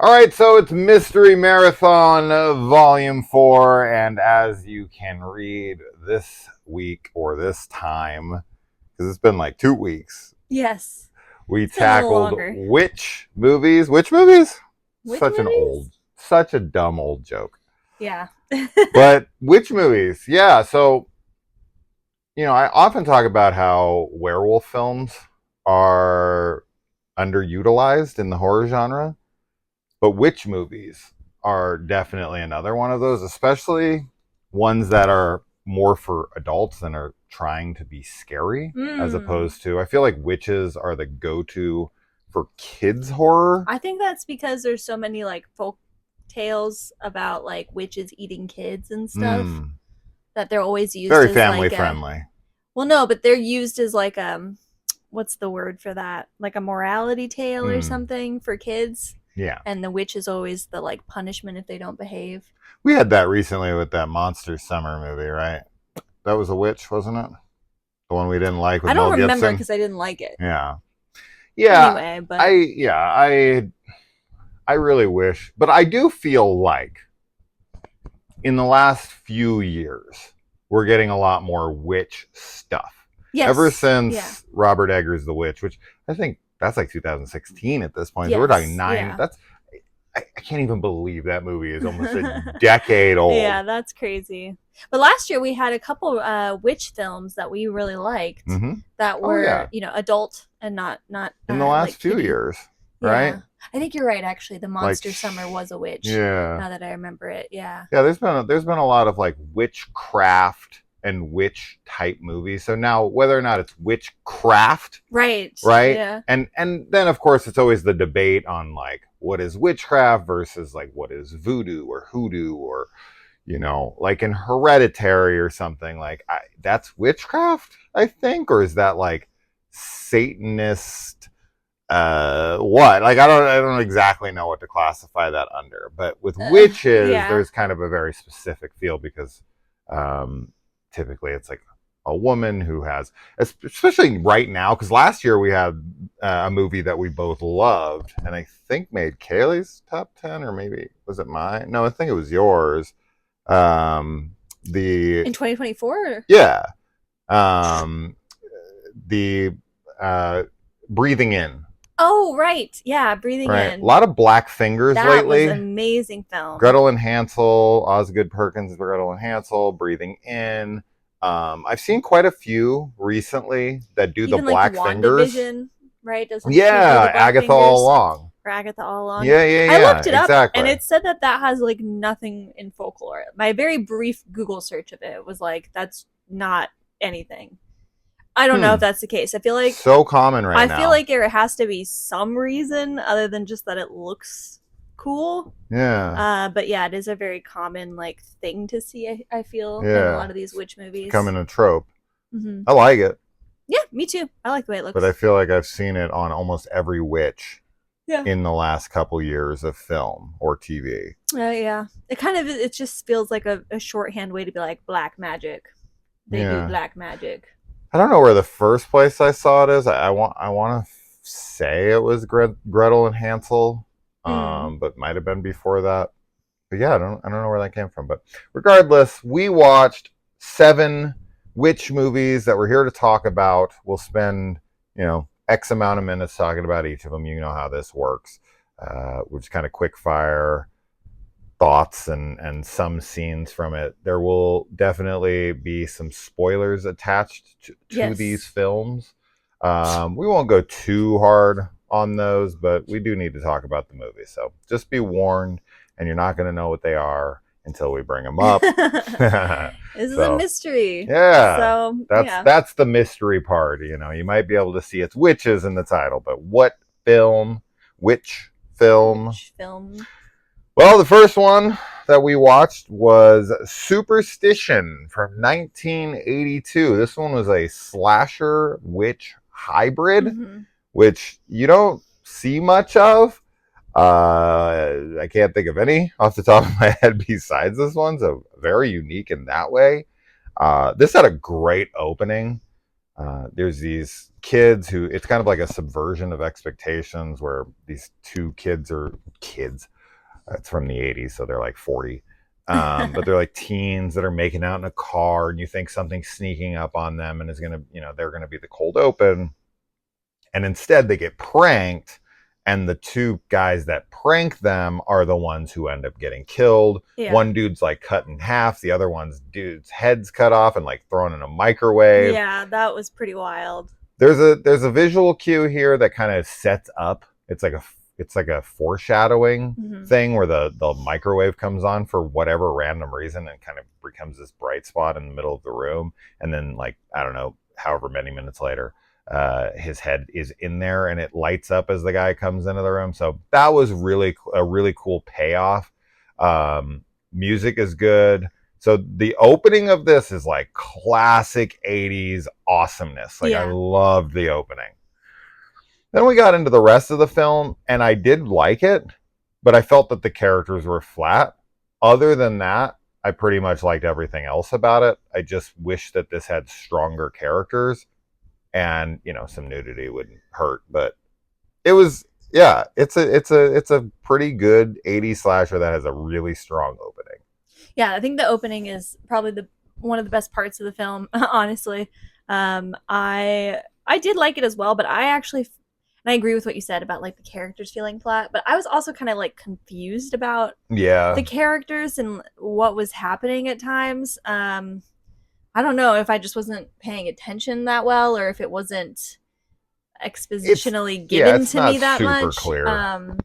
All right, so it's Mystery Marathon Volume 4, and as you can read this week or this time, because it's been like 2 weeks, Yes. we It's been a little tackled longer. which movies? Which movies? Which movies? Such a dumb old joke. Yeah. But which movies? Yeah, so, I often talk about how werewolf films are underutilized in the horror genre. But witch movies are definitely another one of those, especially ones that are more for adults than are trying to be scary, as Mm. opposed to, I feel like witches are the go-to for kids horror. I think that's because there's so many like folk tales about like witches eating kids and stuff Mm, that they're always used very as family like a friendly. well no, but they're used as like what's the word for that? Like a morality tale or Mm, something for kids. yeah. And the witch is always the like punishment if they don't behave. We had that recently with that Monster Summer movie, right? That was a witch, wasn't it? The one we didn't like with I don't Mel remember Gibson. because I didn't like it. Yeah. Yeah. Anyway, I but yeah, I really wish, but I do feel like in the last few years, we're getting a lot more witch stuff. Ever yes. Yeah. since Robert Eggers' The Witch, which I think that's like 2016 at this point. So we're talking Yes. nine. Yeah. I can't even believe that movie is almost a decade old. Yeah, that's crazy. But last year we had a couple witch films that we really liked Mm-hmm. that Oh were, yeah, adult and not in the last like few kiddie. years, right? Yeah. I think you're right actually. The Like, Monster Summer was a witch. yeah, Now that I remember it. Yeah. yeah. There's been a lot of like witchcraft and witch type movies. So now whether or not it's witchcraft, Right. right? Yeah. And then of course it's always the debate on like what is witchcraft versus like what is voodoo or hoodoo or like in Hereditary or something like that's witchcraft, I think, or is that like Satanist what? Like I don't exactly know what to classify that under. But with witches Yeah. there's kind of a very specific feel because typically it's like a woman who has, especially right now, because last year we had a movie that we both loved and I think made Kaylee's top 10, or maybe was it mine? No, I think it was yours. The In 2024? Yeah, um, the Breathing In, Oh, right. Yeah, Breathing right? A In. lot of black fingers That was lately. an amazing film. Gretel and Hansel, Osgood Perkins, Gretel and Hansel, Breathing In. I've seen quite a few recently that do the Even like black fingers. WandaVision, right? Doesn't she do Yeah, the black Agatha all fingers? along. For Agatha all along. Yeah, yeah, I yeah, looked it up and exactly. it said that that has like nothing in folklore. My very brief Google search of it was like, that's not anything. I don't know if that's the case. So common right I now. feel like there has to be some reason other than just that it looks cool. Yeah. But yeah, it is a very common like thing to see. I feel in a Yeah. lot of these witch movies. Becoming a trope. Mm-hmm. I like it. Yeah, me too. I like the way it looks. But I feel like I've seen it on almost every witch yeah. in the last couple years of film or TV. Yeah. It just feels like a shorthand way to be like black magic. They do black magic. I don't know where the first place I saw it is. I want to say it was Gretel and Hansel, but might have been before that. But yeah, I don't know where that came from. But regardless, we watched 7 witch movies that we're here to talk about. We'll spend X amount of minutes talking about each of them. You know how this works. We're just kind of quick fire thoughts and some scenes from it. There will definitely be some spoilers attached to these films. We won't go too hard on those, but we do need to talk about the movie. So just be warned, and you're not going to know what they are until we bring them up. This is a mystery. Yeah. So that's the mystery part. You might be able to see it's witches in the title, but what film? Which film? Which film? Well, the first one that we watched was Superstition from 1982. This one was a slasher witch hybrid, which you don't see much of. I can't think of any off the top of my head besides this one, so very unique in that way. This had a great opening. There's these kids who, it's kind of like a subversion of expectations where these two kids are kids. It's from the 80s, so they're like 40. But they're like teens that are making out in a car, and you think something's sneaking up on them and is going to, they're going to be the cold open. And instead, they get pranked. And the two guys that prank them are the ones who end up getting killed. Yeah. One dude's like cut in half. The other one's dude's head's cut off and like thrown in a microwave. Yeah, that was pretty wild. There's a visual cue here that kind of sets up. It's like a foreshadowing thing where the microwave comes on for whatever random reason and kind of becomes this bright spot in the middle of the room. And then, like, I don't know, however many minutes later, his head is in there and it lights up as the guy comes into the room. So that was really a really cool payoff. Music is good. So the opening of this is like classic 80s awesomeness. Like, I loved the opening. Then we got into the rest of the film, and I did like it, but I felt that the characters were flat. Other than that, I pretty much liked everything else about it. I just wish that this had stronger characters, and some nudity wouldn't hurt. But it was, yeah, it's a pretty good 80s slasher that has a really strong opening. Yeah, I think the opening is probably one of the best parts of the film. Honestly, I did like it as well, but and I agree with what you said about like the characters feeling flat, but I was also kind of like confused about the characters and what was happening at times. I don't know if I just wasn't paying attention that well or if it wasn't expositionally given to me that much. Clear.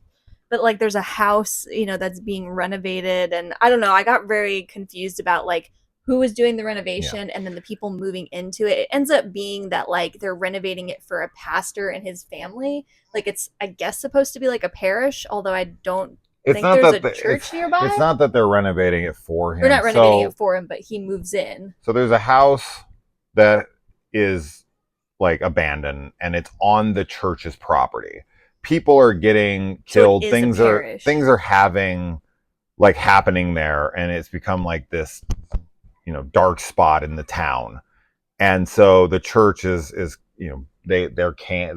But like there's a house, that's being renovated, and I don't know, I got very confused about like who was doing the renovation and then the people moving into it. It ends up being that like they're renovating it for a pastor and his family. Like it's, I guess, supposed to be like a parish, although I don't think there's a church nearby. It's not that they're renovating it for him. They're not renovating it for him, but he moves in. So there's a house that is like abandoned and it's on the church's property. People are getting killed. Things are happening there, and it's become like this dark spot in the town. And so the church is they came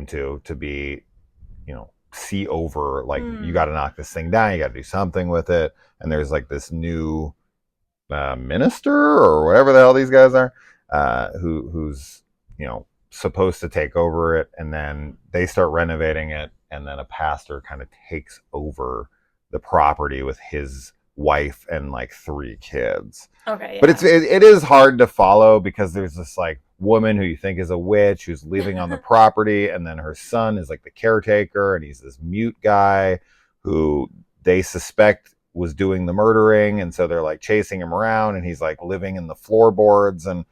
to be see over, like, you got to knock this thing down, you got to do something with it. And there's like this new minister or whatever the hell these guys are, who's supposed to take over it, and then they start renovating it, and then a pastor kind of takes over the property with his wife and like 3 kids. Okay, yeah. But it is hard to follow because there's this like woman who you think is a witch who's living on the property, and then her son is like the caretaker, and he's this mute guy who they suspect was doing the murdering, and so they're like chasing him around, and he's like living in the floorboards. And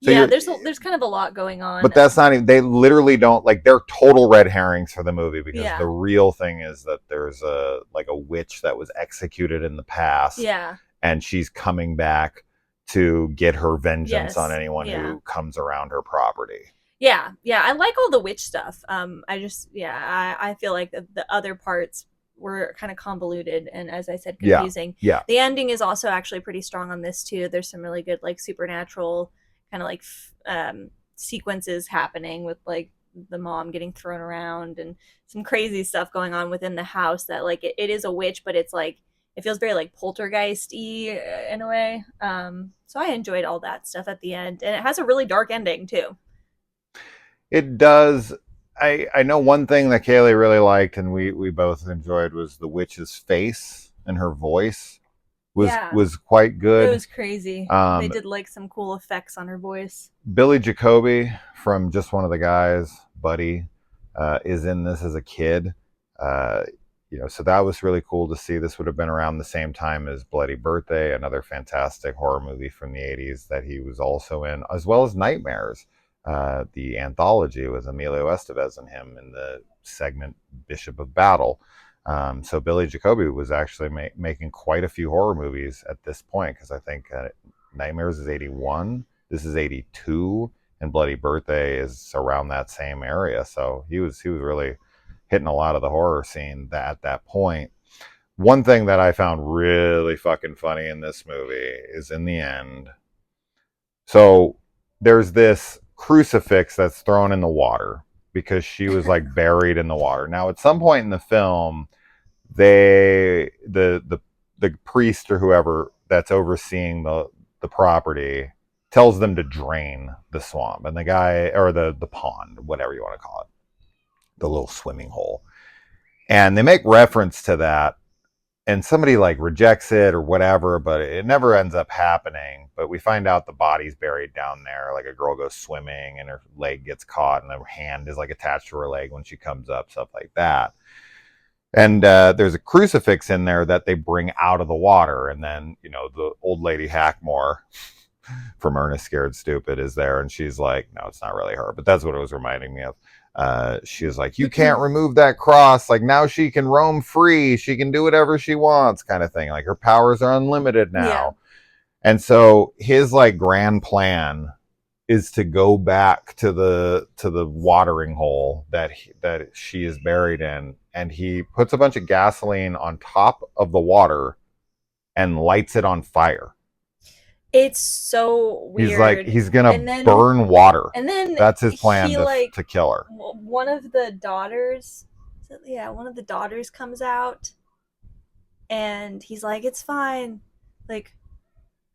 so there's kind of a lot going on. But that's not even, they literally don't, like, they're total red herrings for the movie, because the real thing is that there's a witch that was executed in the past. Yeah. And she's coming back to get her vengeance on anyone who comes around her property. Yeah. Yeah. I like all the witch stuff. I feel like the other parts were kind of convoluted and, as I said, confusing. Yeah. The ending is also actually pretty strong on this too. There's some really good like supernatural kind of like sequences happening with like the mom getting thrown around and some crazy stuff going on within the house that like it is a witch, but it's like it feels very like poltergeist-y in a way. So I enjoyed all that stuff at the end, and it has a really dark ending too. It does. I know one thing that Kaylee really liked and we both enjoyed was the witch's face and her voice was quite good. It was crazy. They did like some cool effects on her voice. Billy Jacoby from Just One of the Guys, Buddy, is in this as a kid. So that was really cool to see. This would have been around the same time as Bloody Birthday, another fantastic horror movie from the 80s that he was also in, as well as Nightmares, the anthology with Emilio Estevez and him in the segment Bishop of Battle. So Billy Jacoby was actually making quite a few horror movies at this point, because I think Nightmares is 81, this is 82, and Bloody Birthday is around that same area. So he was really hitting a lot of the horror scene at that point. One thing that I found really fucking funny in this movie is, in the end, So there's this crucifix that's thrown in the water because she was like buried in the water. Now, at some point in the film, the priest or whoever that's overseeing the property tells them to drain the swamp, and the guy, or the pond, whatever you want to call it, the little swimming hole, and they make reference to that, and somebody like rejects it or whatever, but it never ends up happening. But we find out the body's buried down there. Like, a girl goes swimming and her leg gets caught and her hand is like attached to her leg when she comes up, stuff like that. And there's a crucifix in there that they bring out of the water. And then, the old lady Hackmore from Ernest Scared Stupid is there. And she's like, no, it's not really her, but that's what it was reminding me of. She was like, you can't remove that cross. Like, now she can roam free. She can do whatever she wants, kind of thing. Like, her powers are unlimited now. Yeah. And so his like grand plan is to go back to the watering hole that she is buried in, and he puts a bunch of gasoline on top of the water and lights it on fire. It's so weird. He's like, he's gonna burn water, and then that's his plan to kill her. One of the daughters comes out, and he's like, it's fine. Like,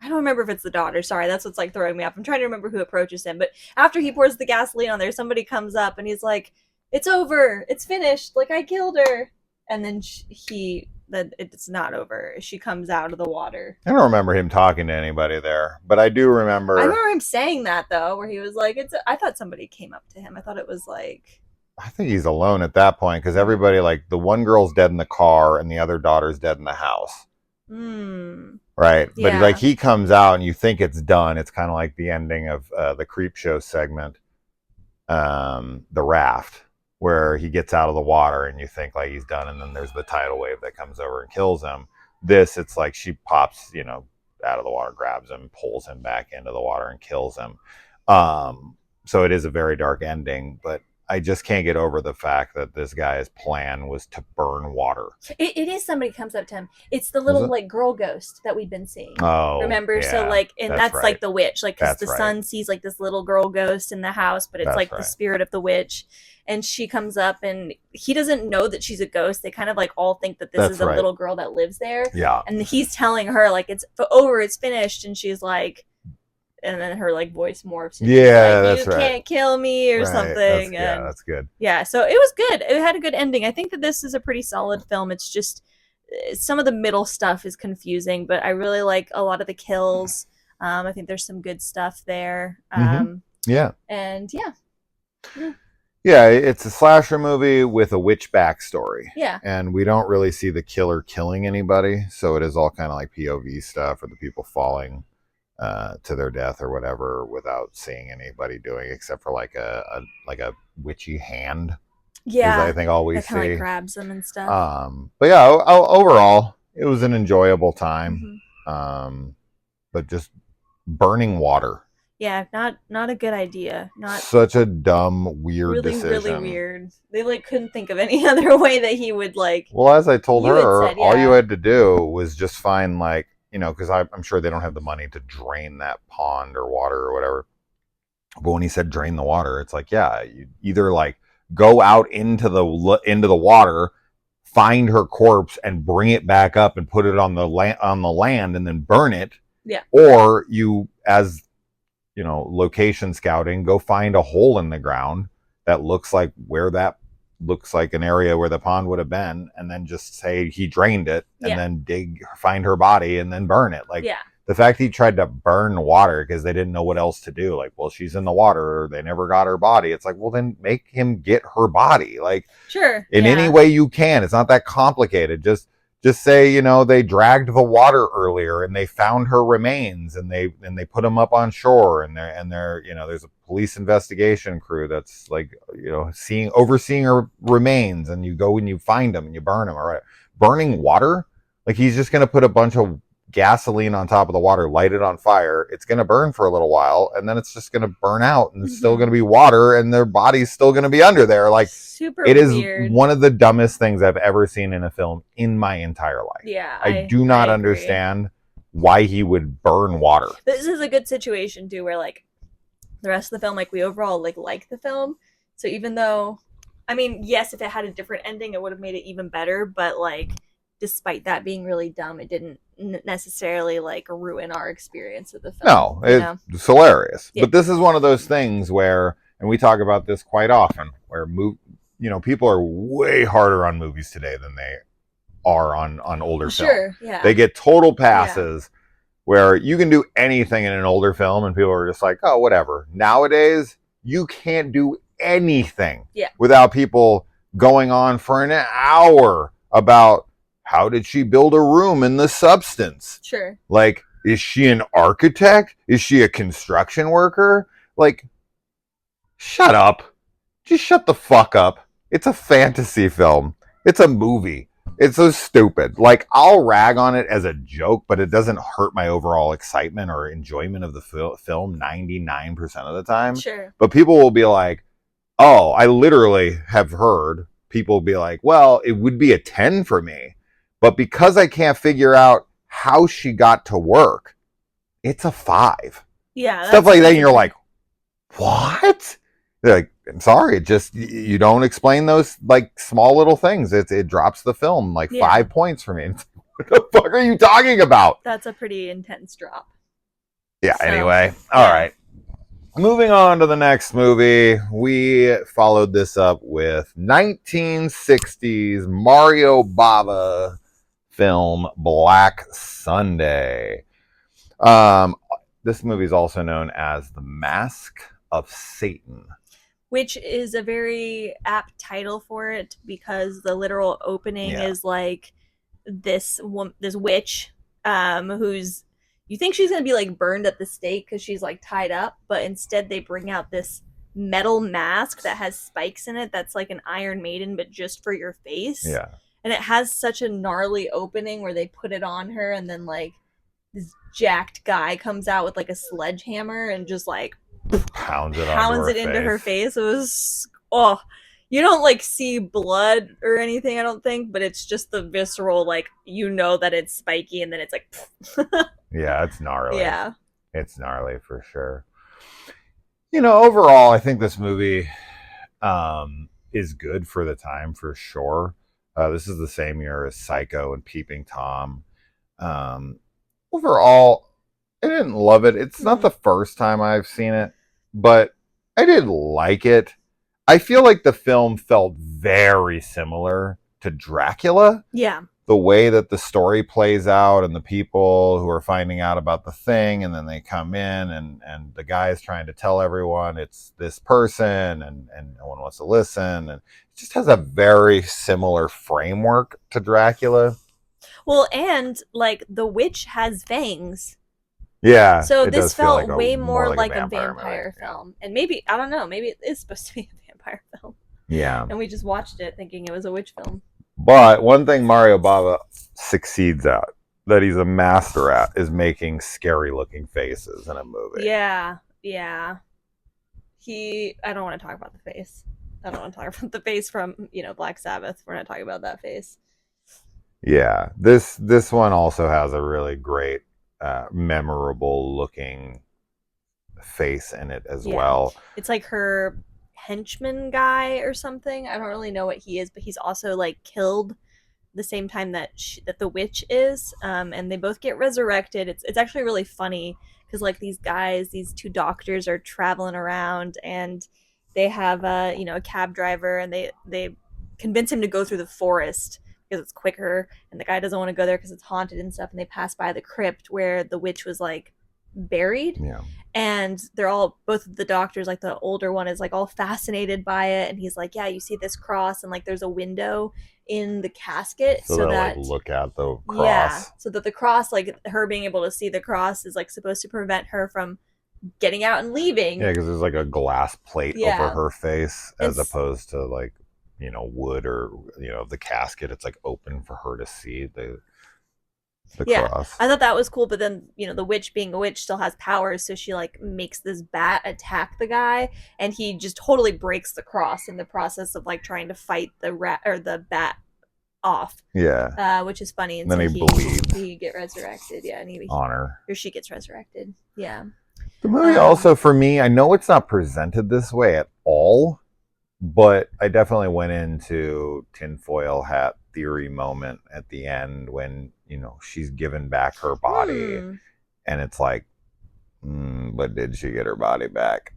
I don't remember if it's the daughter. Sorry, that's what's like throwing me off. I'm trying to remember who approaches him. But after he pours the gasoline on there, somebody comes up and he's like, it's over. It's finished. Like, I killed her. And then it's not over. She comes out of the water. I don't remember him talking to anybody there, but I do remember. I remember him saying that, though, where he was like, I thought somebody came up to him. I thought it was like. I think he's alone at that point, because everybody, like, the one girl's dead in the car and the other daughter's dead in the house. Right. Yeah. But like, he comes out and you think it's done. It's kind of like the ending of the Creep Show segment, The Raft, where he gets out of the water and you think like he's done, and then there's the tidal wave that comes over and kills him. It's like she pops, out of the water, grabs him, pulls him back into the water and kills him. So it is a very dark ending, but I just can't get over the fact that this guy's plan was to burn water. It is somebody comes up to him. It's the little like girl ghost that we've been seeing. Oh, remember? Yeah, so like, and that's right. Like the witch, like, because the son sees like this little girl ghost in the house, but it's like the spirit of the witch, and she comes up, and he doesn't know that she's a ghost. They kind of like all think that this is a little girl that lives there. Yeah, and he's telling her like it's over, it's finished, and she's like. And then her like voice morphs. Yeah, like, you can't kill me or something. That's good. Yeah, so it was good. It had a good ending. I think that this is a pretty solid film. It's just some of the middle stuff is confusing, but I really like a lot of the kills. I think there's some good stuff there. Yeah. And yeah. Yeah, it's a slasher movie with a witch backstory. Yeah. And we don't really see the killer killing anybody, so it is all kind of like POV stuff, or the people falling to their death or whatever, without seeing anybody doing, except for like a witchy hand. Yeah, I think all we see like grabs them and stuff. But yeah, overall it was an enjoyable time. But just burning water. Yeah, not a good idea. Not such a dumb, weird decision. Really weird. They like couldn't think of any other way that he would like. Well, as I told her, all you had to do was just find like. Because I'm sure they don't have the money to drain that pond or water or whatever. But when he said drain the water, it's like, yeah, you either like go out into the water, find her corpse and bring it back up and put it on the land and then burn it. Yeah. Or you, as location scouting, go find a hole in the ground that looks like an area where the pond would have been, and then just say he drained it, and then find her body and then burn it. Like, the fact he tried to burn water because they didn't know what else to do. Like, well, she's in the water, or they never got her body. It's like, well, then make him get her body. Like, sure, in any way you can. It's not that complicated. Just say, they dragged the water earlier and they found her remains, and they put them up on shore, and they're there's a police investigation crew that's like, overseeing her remains, and you go and you find them and you burn them. All right. Burning water? Like, he's just going to put a bunch of gasoline on top of the water, light it on fire. It's going to burn for a little while, and then it's just going to burn out, and it's still going to be water, and their body's still going to be under there. Like, super it is weird. One of the dumbest things I've ever seen in a film in my entire life. Yeah. I do not understand why he would burn water. This is a good situation too, where like the rest of the film, like we overall like the film. So even though, I mean, yes, if it had a different ending, it would have made it even better. But like, despite that being really dumb, it didn't necessarily like ruin our experience of the film. No, it's hilarious. Yeah. But this is one of those things where, and we talk about this quite often, where people are way harder on movies today than they are on older film. Sure, yeah. They get total passes where you can do anything in an older film and people are just like, oh, whatever. Nowadays, you can't do anything without people going on for an hour about how did she build a room in the substance? Sure. Like, is she an architect? Is she a construction worker? Like, shut up. Just shut the fuck up. It's a fantasy film. It's a movie. It's so stupid. Like, I'll rag on it as a joke, but it doesn't hurt my overall excitement or enjoyment of the film 99% of the time. Sure. But people will be like, oh, I literally have heard people be like, well, it would be a 10 for me. But because I can't figure out how she got to work, it's a 5. Yeah. Stuff like that, and you're like, what? They're like, I'm sorry, it just, you don't explain those like small little things. It drops the film like 5 points for me. It's like, what the fuck are you talking about? That's a pretty intense drop. Yeah, so, anyway. All right. Moving on to the next movie, we followed this up with 1960s Mario Bava film Black Sunday. This movie is also known as The Mask of Satan, which is a very apt title for it because the literal opening is like this witch who's, you think she's gonna be like burned at the stake because she's like tied up, but instead they bring out this metal mask that has spikes in it that's like an Iron Maiden but just for your face. Yeah. And it has such a gnarly opening where they put it on her and then like this jacked guy comes out with like a sledgehammer and just like pounds it into her face. It was, you don't like see blood or anything, I don't think, but it's just the visceral, like, you know that it's spiky and then it's like yeah, it's gnarly. Yeah, it's gnarly for sure. Overall I think this movie is good for the time for sure. This is the same year as Psycho and Peeping Tom. Overall, I didn't love it. It's not the first time I've seen it, but I did like it. I feel like the film felt very similar to Dracula. Yeah. The way that the story plays out and the people who are finding out about the thing and then they come in and the guy is trying to tell everyone it's this person and no one wants to listen. And it just has a very similar framework to Dracula. Well, and like the witch has fangs. Yeah. So this felt like way more like a vampire film. And maybe, I don't know, maybe it is supposed to be a vampire film. Yeah. And we just watched it thinking it was a witch film. But one thing Mario Bava succeeds at, that he's a master at, is making scary looking faces in a movie. Yeah. I don't want to talk about the face. I don't want to talk about the face from, Black Sabbath. We're not talking about that face. Yeah. This one also has a really great, memorable looking face in it as well. It's like her henchman guy or something. I don't really know what he is, but he's also like killed the same time that the witch is, and they both get resurrected. It's actually really funny because like these guys, these two doctors are traveling around and they have a cab driver and they convince him to go through the forest because it's quicker, and the guy doesn't want to go there because it's haunted and stuff, and they pass by the crypt where the witch was like buried. Yeah. And they're all, both of the doctors, like the older one is like all fascinated by it, and he's like, yeah, you see this cross, and like there's a window in the casket so that like, look at the cross, so that the cross, like her being able to see the cross is like supposed to prevent her from getting out and leaving. Yeah, because there's like a glass plate over her face as opposed to like wood or the casket. It's like open for her to see the cross. I thought that was cool, but then the witch, being a witch, still has powers, so she like makes this bat attack the guy, and he just totally breaks the cross in the process of like trying to fight the rat or the bat off, Yeah. which is funny. And And then so he bleeds he get resurrected. Yeah, and on her. or she gets resurrected. Yeah. The movie Um, also, for me, I know it's not presented this way at all, but I definitely went into tinfoil hat theory moment at the end when, she's given back her body. hmm. And it's like, but did she get her body back?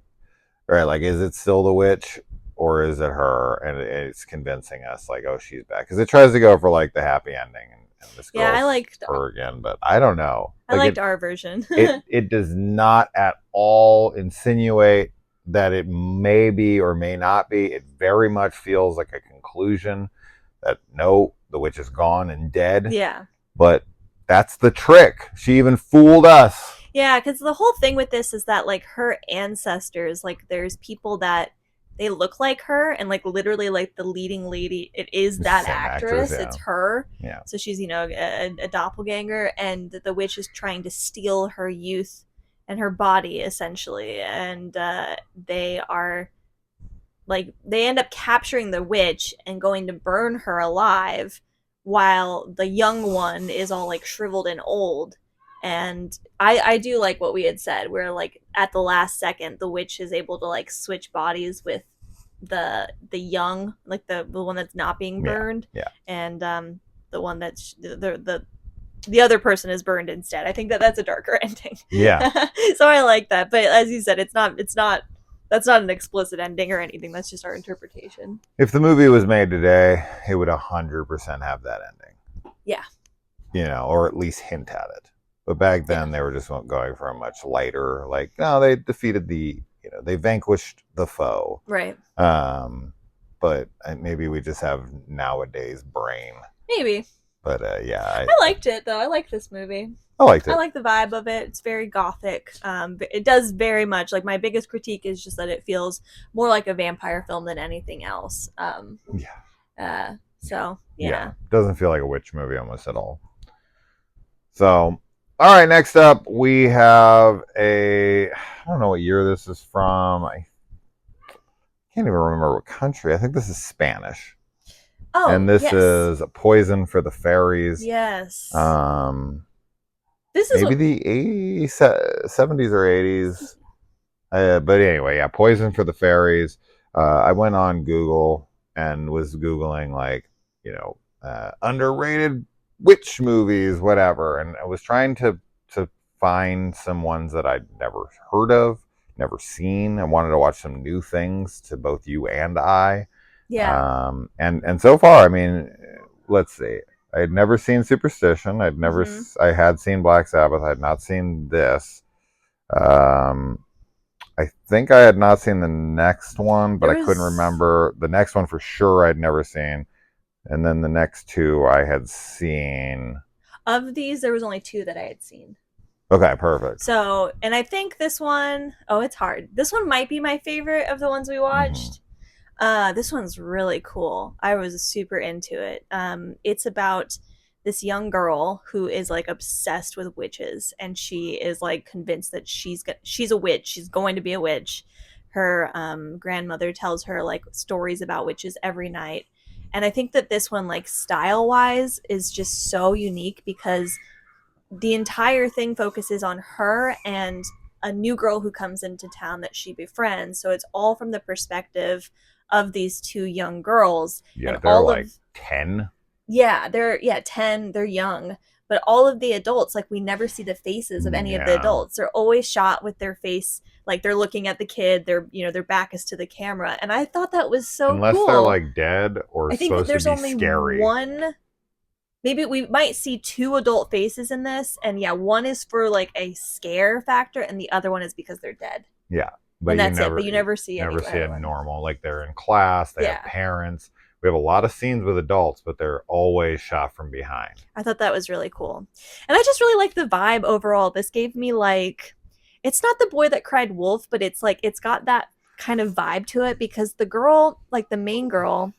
Right? Like, is it still the witch or is it her? And it's convincing us, like, oh, she's back. Because it tries to go for, like, the happy ending. And this Yeah, girl's her again. But I don't know. I Like, liked our version. it does not at all insinuate that it may be or may not be. It very much feels like a conclusion that no, the witch is gone and dead. Yeah. But that's the trick. She even fooled us. Yeah, because the whole thing with this is that like her ancestors, like there's people that they look like her, and like literally like the leading lady, it is that actress. Yeah. It's her. Yeah. So she's a doppelganger, and the witch is trying to steal her youth and her body essentially, and they are like they end up capturing the witch and going to burn her alive, while the young one is all like shriveled and old. And I do like what we had said, where like at the last second the witch is able to like switch bodies with the young, like the one that's not being burned. Yeah. And the one that's the other person is burned instead. I think that's a darker ending. Yeah. So I like that. But as you said, it's not that's not an explicit ending or anything. That's just our interpretation. If the movie was made today, it would 100% have that ending. Yeah. Or at least hint at it. But back then, they were just going for a much lighter, like, no, they defeated they vanquished the foe. Right. But maybe we just have nowadays brain. Maybe. But yeah. I liked it, though. I like this movie. I liked it. I like the vibe of it. It's very gothic. It does very much, like, my biggest critique is just that it feels more like a vampire film than anything else. Yeah. So, yeah. Doesn't feel like a witch movie almost at all. So, all right, next up, we have I don't know what year this is from. I can't even remember what country. I think this is Spanish. Oh, and this is a Poison for the Fairies. Yes. This is maybe the 70s or 80s. But anyway, yeah, Poison for the Fairies. I went on Google and was Googling, like, underrated witch movies, whatever. And I was trying to find some ones that I'd never heard of, never seen. I wanted to watch some new things to both you and I. Yeah. And so far, I mean, let's see. I had never seen Superstition. I had seen Black Sabbath. I had not seen this. I think I had not seen the next one, but I couldn't remember. The next one for sure I'd never seen. And then the next two I had seen. Of these, there was only two that I had seen. Okay, perfect. So, and I think this one, it's hard. This one might be my favorite of the ones we watched. This one's really cool. I was super into it. It's about this young girl who is like obsessed with witches, and she is like convinced that she's a witch. She's going to be a witch. Her grandmother tells her like stories about witches every night. And I think that this one, like, style-wise, is just so unique because the entire thing focuses on her and a new girl who comes into town that she befriends. So it's all from the perspective of these two young girls. Yeah, and they're like 10. Yeah, they're 10. They're young. But all of the adults, like, we never see the faces of any of the adults. They're always shot with their face, like they're looking at the kid. Their back is to the camera, and I thought that was so Unless cool. They're like dead or I think supposed there's to be only scary. One. Maybe we might see two adult faces in this, and yeah, one is for like a scare factor, and the other one is because they're dead. Yeah, but that's it. But you never see it normal. Like they're in class, they have parents. We have a lot of scenes with adults, but they're always shot from behind. I thought that was really cool. And I just really like the vibe overall. This gave me like, it's not The Boy That Cried Wolf, but it's like, it's got that kind of vibe to it because the girl, like the main girl,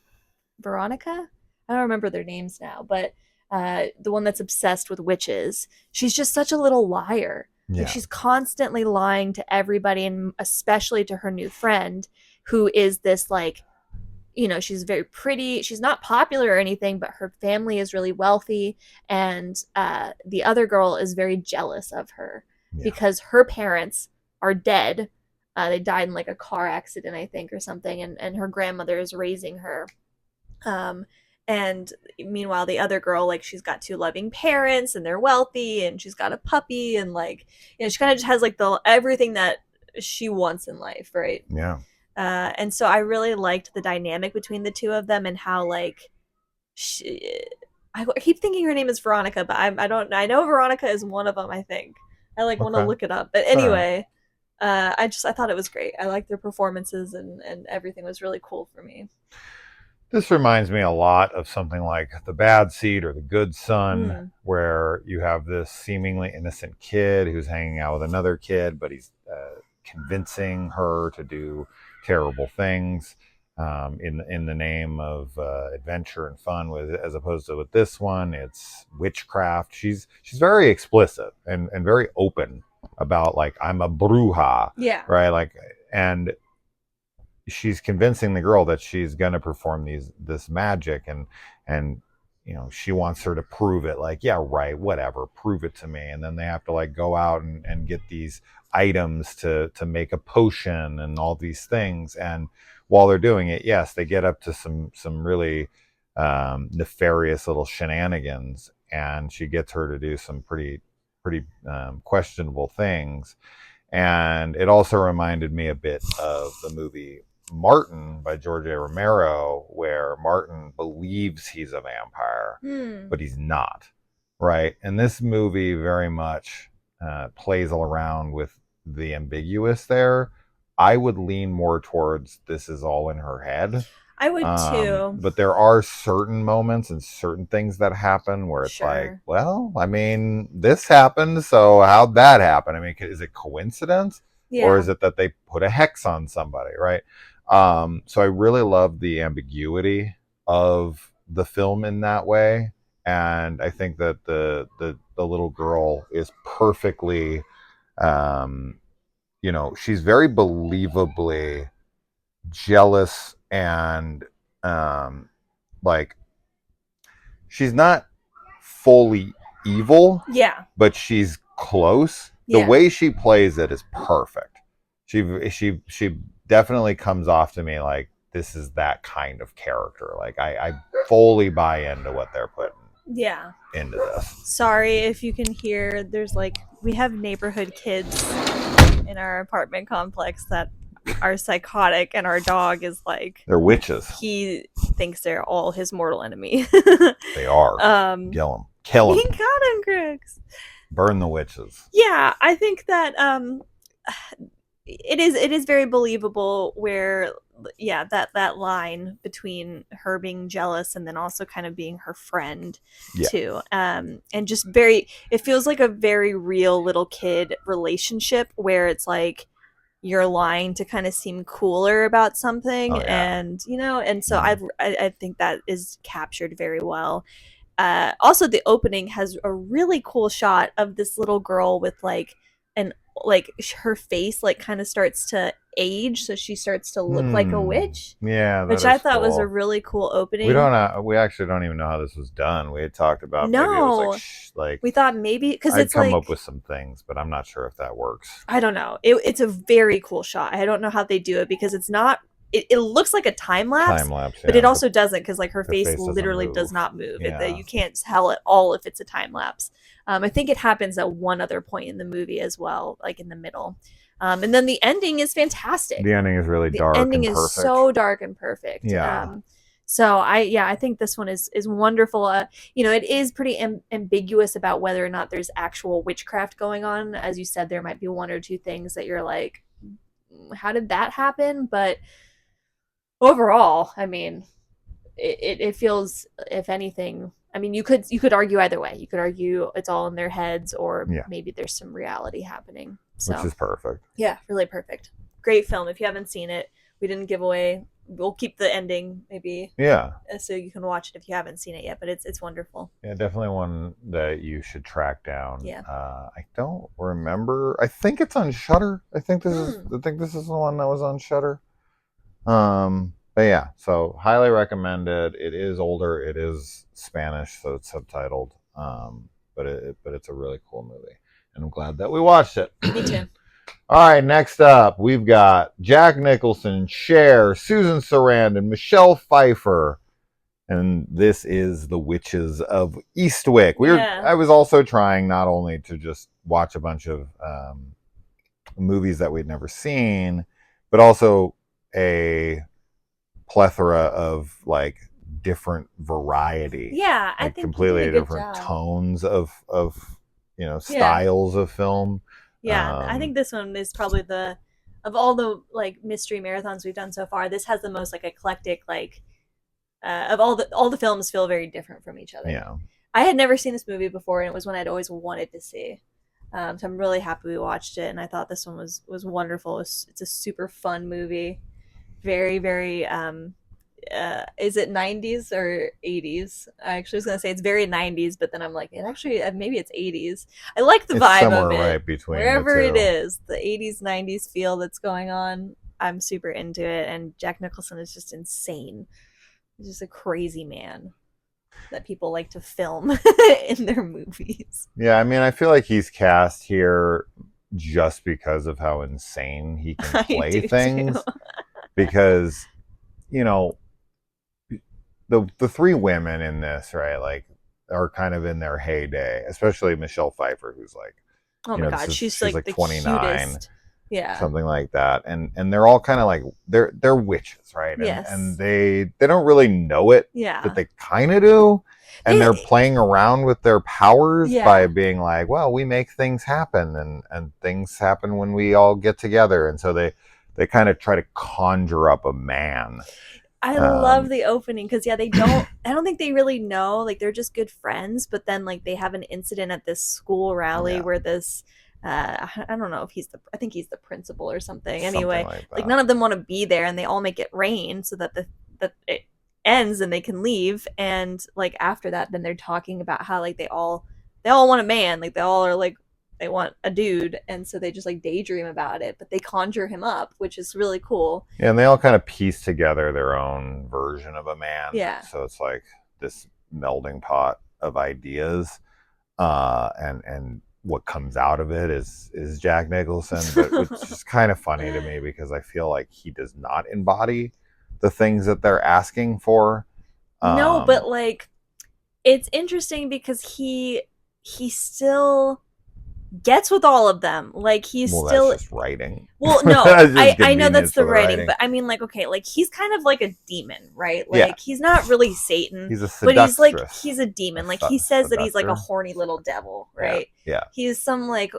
Veronica? I don't remember their names now, but the one that's obsessed with witches, she's just such a little liar. Yeah. Like, she's constantly lying to everybody, and especially to her new friend, who is this like, she's very pretty. She's not popular or anything, but her family is really wealthy. And the other girl is very jealous of her Yeah. because her parents are dead. They died in like a car accident, I think, or something. And her grandmother is raising her. Um, and meanwhile, the other girl, like, she's got two loving parents and they're wealthy and she's got a puppy and, like, she kind of just has like the everything that she wants in life, right? Yeah. And so I really liked the dynamic between the two of them and how, like, I keep thinking her name is Veronica, but I don't. I know Veronica is one of them. I think I like want to Okay. look it up. But anyway, I thought it was great. I liked their performances and everything was really cool for me. This reminds me a lot of something like The Bad Seed or The Good Son, Mm. where you have this seemingly innocent kid who's hanging out with another kid, but he's convincing her to do terrible things in the name of adventure and fun. As opposed to with this one, it's witchcraft. She's very explicit and very open about, like, I'm a bruja, Yeah. right? Like, and she's convincing the girl that she's going to perform this magic, and she wants her to prove it, like, yeah, right, whatever, prove it to me. And then they have to, like, go out and get these items to make a potion and all these things. And while they're doing it, yes, they get up to some really nefarious little shenanigans, and she gets her to do some pretty questionable things. And it also reminded me a bit of the movie Martin by George A. Romero, where Martin believes he's a vampire, but he's not, right? And this movie very much plays all around with the ambiguous there. I would lean more towards this is all in her head. I would too. But there are certain moments and certain things that happen where it's like, Sure. well, I mean, this happened, so how'd that happen? I mean, is it coincidence? Or Yeah. is it that they put a hex on somebody, right? So I really love the ambiguity of the film in that way. And I think that the little girl is perfectly, she's very believably jealous and like, she's not fully evil, Yeah. but she's close. The Yeah. way she plays it is perfect. She definitely comes off to me like this is that kind of character. Like, I fully buy into what they're putting Yeah. into this. Sorry if you can hear, there's like, we have neighborhood kids in our apartment complex that are psychotic, and our dog is like, They're witches. he thinks they're all his mortal enemy. They are. Kill them. He got him, Griggs. Burn the witches. Yeah, I think that it is very believable where, yeah, that line between her being jealous and then also kind of being her friend, Yeah. too, and just very, it feels like a very real little kid relationship where it's like you're lying to kind of seem cooler about something. Oh, yeah. And and so I think that is captured very well. Also, the opening has a really cool shot of this little girl with like her face like kind of starts to age, so she starts to look like a witch. Yeah, which I thought was a really cool opening. We actually don't even know how this was done. We had talked about No. maybe it was like We thought maybe because I'd it's come like, up with some things, but I'm not sure if that works. I don't know. It's a very cool shot. I don't know how they do it because it's not. It looks like a time lapse, but it also doesn't, because like her face literally does not move. Yeah. You can't tell at all if it's a time lapse. I think it happens at one other point in the movie as well, like in the middle. And then the ending is fantastic. The ending is really dark. The ending and is perfect. so dark and perfect. Yeah. So I think this one is wonderful. It is pretty ambiguous about whether or not there's actual witchcraft going on. As you said, there might be one or two things that you're like, how did that happen? But overall, I mean, it feels, if anything, I mean, you could argue either way. You could argue it's all in their heads, or maybe there's some reality happening. So, which is perfect. Yeah, really perfect. Great film. If you haven't seen it, we didn't give away. We'll keep the ending maybe. Yeah. So you can watch it if you haven't seen it yet. But it's wonderful. Yeah, definitely one that you should track down. Yeah. I don't remember. I think it's on Shudder. I think this is the one that was on Shudder. But yeah, so highly recommended. It is older. It is Spanish, so it's subtitled. But it's a really cool movie, and I'm glad that we watched it. Me too. All right, next up, we've got Jack Nicholson, Cher, Susan Sarandon, Michelle Pfeiffer, and this is The Witches of Eastwick. Yeah. I was also trying not only to just watch a bunch of movies that we'd never seen, but also a plethora of like different variety, Yeah, I like think you did completely a good different job. tones of Yeah. styles of film. Yeah, I think this one is probably the of all the like mystery marathons we've done so far, this has the most like eclectic like of all the films feel very different from each other. Yeah. I had never seen this movie before, and it was one I'd always wanted to see. So I'm really happy we watched it, and I thought this one was wonderful. It's a super fun movie, very very. Is it 90s or 80s? I actually was gonna say it's very 90s, but then I'm like, it actually maybe it's 80s. I like the It's vibe somewhere of it. right between the Wherever it two. is, the 80s 90s feel that's going on, I'm super into it. And Jack Nicholson is just insane. He's just a crazy man that people like to film in their movies. Yeah, I mean, I feel like he's cast here just because of how insane he can I play do too. things. Because, you know, the three women in this, right, like, are kind of in their heyday, especially Michelle Pfeiffer, who's like, Oh my god, she's she's like like the 29, cutest. Yeah. something like that, and they're all kind of like they're witches, right, and Yes. they don't really know it, but Yeah. they kind of do, and they're They, playing around with their powers by yeah. being like, well, we make things happen, and things happen when we all get together, and so they kind of try to conjure up a man. I love um the opening because yeah, they don't. I don't think they really know. Like they're just good friends, but then like they have an incident at this school rally yeah, where this. I don't know if he's the. I think he's the principal or something. something Anyway, like like that. none of them want to be there, and they all make it rain so that the that it ends and they can leave. And like after that, then they're talking about how like they all want a man. Like they all are like they want a dude, and so they just like daydream about it, but they conjure him up, which is really cool. Yeah, and they all kind of piece together their own version of a man. Yeah. So it's like this melding pot of ideas, and what comes out of it is Jack Nicholson. But it's just kind of funny to me because I feel like he does not embody the things that they're asking for. No, but Um, like it's interesting because he still gets with all of them. Like he's well, that's still just writing. well, no, That's just I know that's convenience the for the writing, writing. but I mean like okay, like he's kind of like a demon, right? Yeah, Like he's not really Satan, he's a but he's like seductress, he's a a demon. Like he says that he's like a seductor. horny little devil, Yeah, right? yeah, He's some like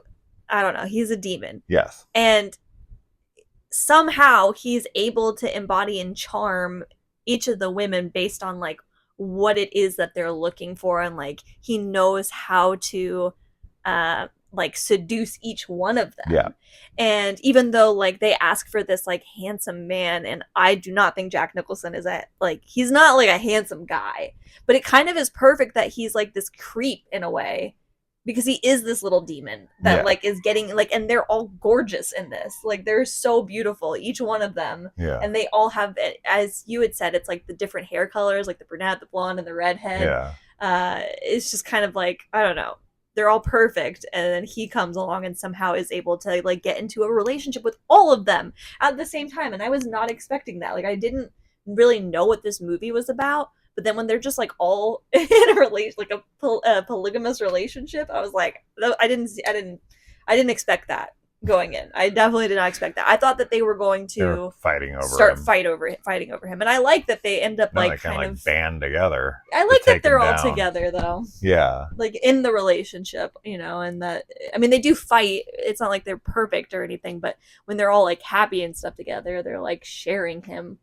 I don't know, he's a demon. yes, And somehow he's able to embody and charm each of the women based on like what it is that they're looking for, and like he knows how to like seduce each one of yeah, them. And even though like they ask for this like handsome man, and I do not think Jack Nicholson is a like he's not like a handsome guy, but it kind of is perfect that he's like this creep in a way because he is this little demon that yeah, like is getting like, and they're all gorgeous in this, like they're so beautiful each one of them. yeah, And they all have, as you had said, it's like the different hair colors, like the brunette, the blonde, and the redhead. yeah. It's just kind of like I don't know, they're all perfect, and then he comes along and somehow is able to like get into a relationship with all of them at the same time. And I was not expecting that. Like I didn't really know what this movie was about, but then when they're just like all in a relation, like a polygamous relationship, I was like, I didn't expect that going in. I definitely did not expect that. I thought that they were going They're to fighting over start him. fighting over him, and I like that they end up No, like they kind kind of like of. band together I to like that take him they're all down. together though, Yeah, like in the relationship, and that I mean they do fight. It's not like they're perfect or anything, but when they're all like happy and stuff together, they're like sharing him.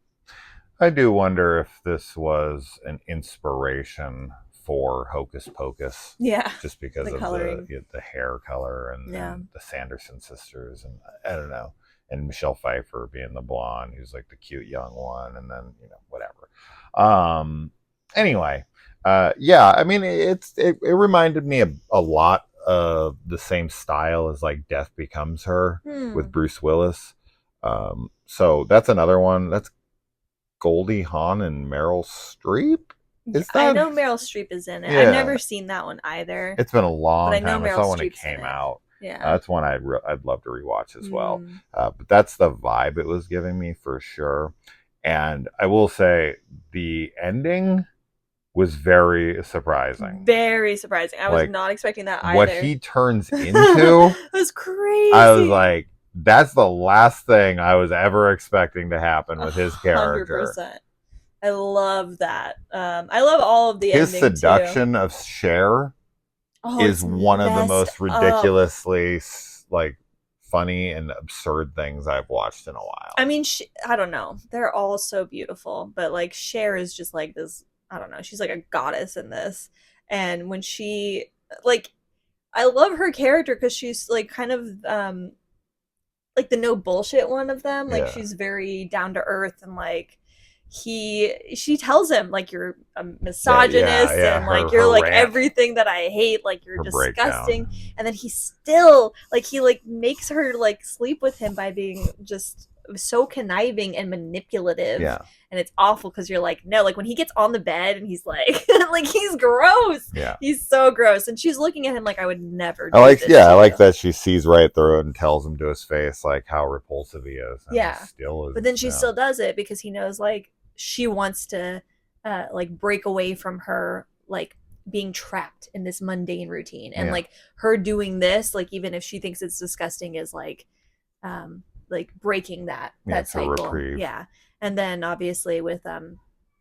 I do wonder if this was an inspiration for Hocus Pocus, Yeah, just because the of coloring. the hair color Yeah. and the Sanderson sisters, and I don't know, and Michelle Pfeiffer being the blonde, who's like the cute young one, and then whatever. Um, anyway, yeah, I mean it reminded me a lot of the same style as like Death Becomes Her with Hmm. Bruce Willis. So that's another one that's Goldie Hawn and Meryl Streep. Yeah, Is I that? know Meryl Streep is in it. I've Yeah, never seen that one either, it's been a but I long know time. I Meryl saw when it Streep's in came it. out. Yeah. That's one I'd love to rewatch as well. Mm. But that's the vibe it was giving me for sure. And I will say the ending was very surprising. Very surprising. I was Like not expecting that what either. he turns into, It was I was crazy. like, that's the last thing I was ever expecting to happen with his character. 100%. I love that. I love all of the His ending too. seduction of Cher Oh, is it's one of the messed most up. ridiculously like funny and absurd things I've watched in a I while. mean, I don't know. They're all so beautiful, but like Cher is just like this. I don't know. She's like a goddess in this, and when she like, I love her character because she's like kind of like the no bullshit one of them. Like Yeah. she's very down to earth and like she tells him like you're a misogynist Yeah. and Her like you're like rant, everything that I hate, like you're her breakdown. disgusting. And then he still like he like makes her like sleep with him by being just so conniving and manipulative. Yeah. And it's awful because you're like, no, like when he gets on the bed and he's like like he's gross. Yeah. He's so gross. And she's looking at him like I would never I do like, this yeah, to I like you. that she sees right through it and tells him to his face like how repulsive he is. And Yeah. he still is. But then she Yeah. still does it because he knows like she wants to like break away from her like being trapped in this mundane routine and Yeah. like her doing this like even if she thinks it's disgusting is like breaking that It's a cycle. reprieve. Yeah. And then obviously with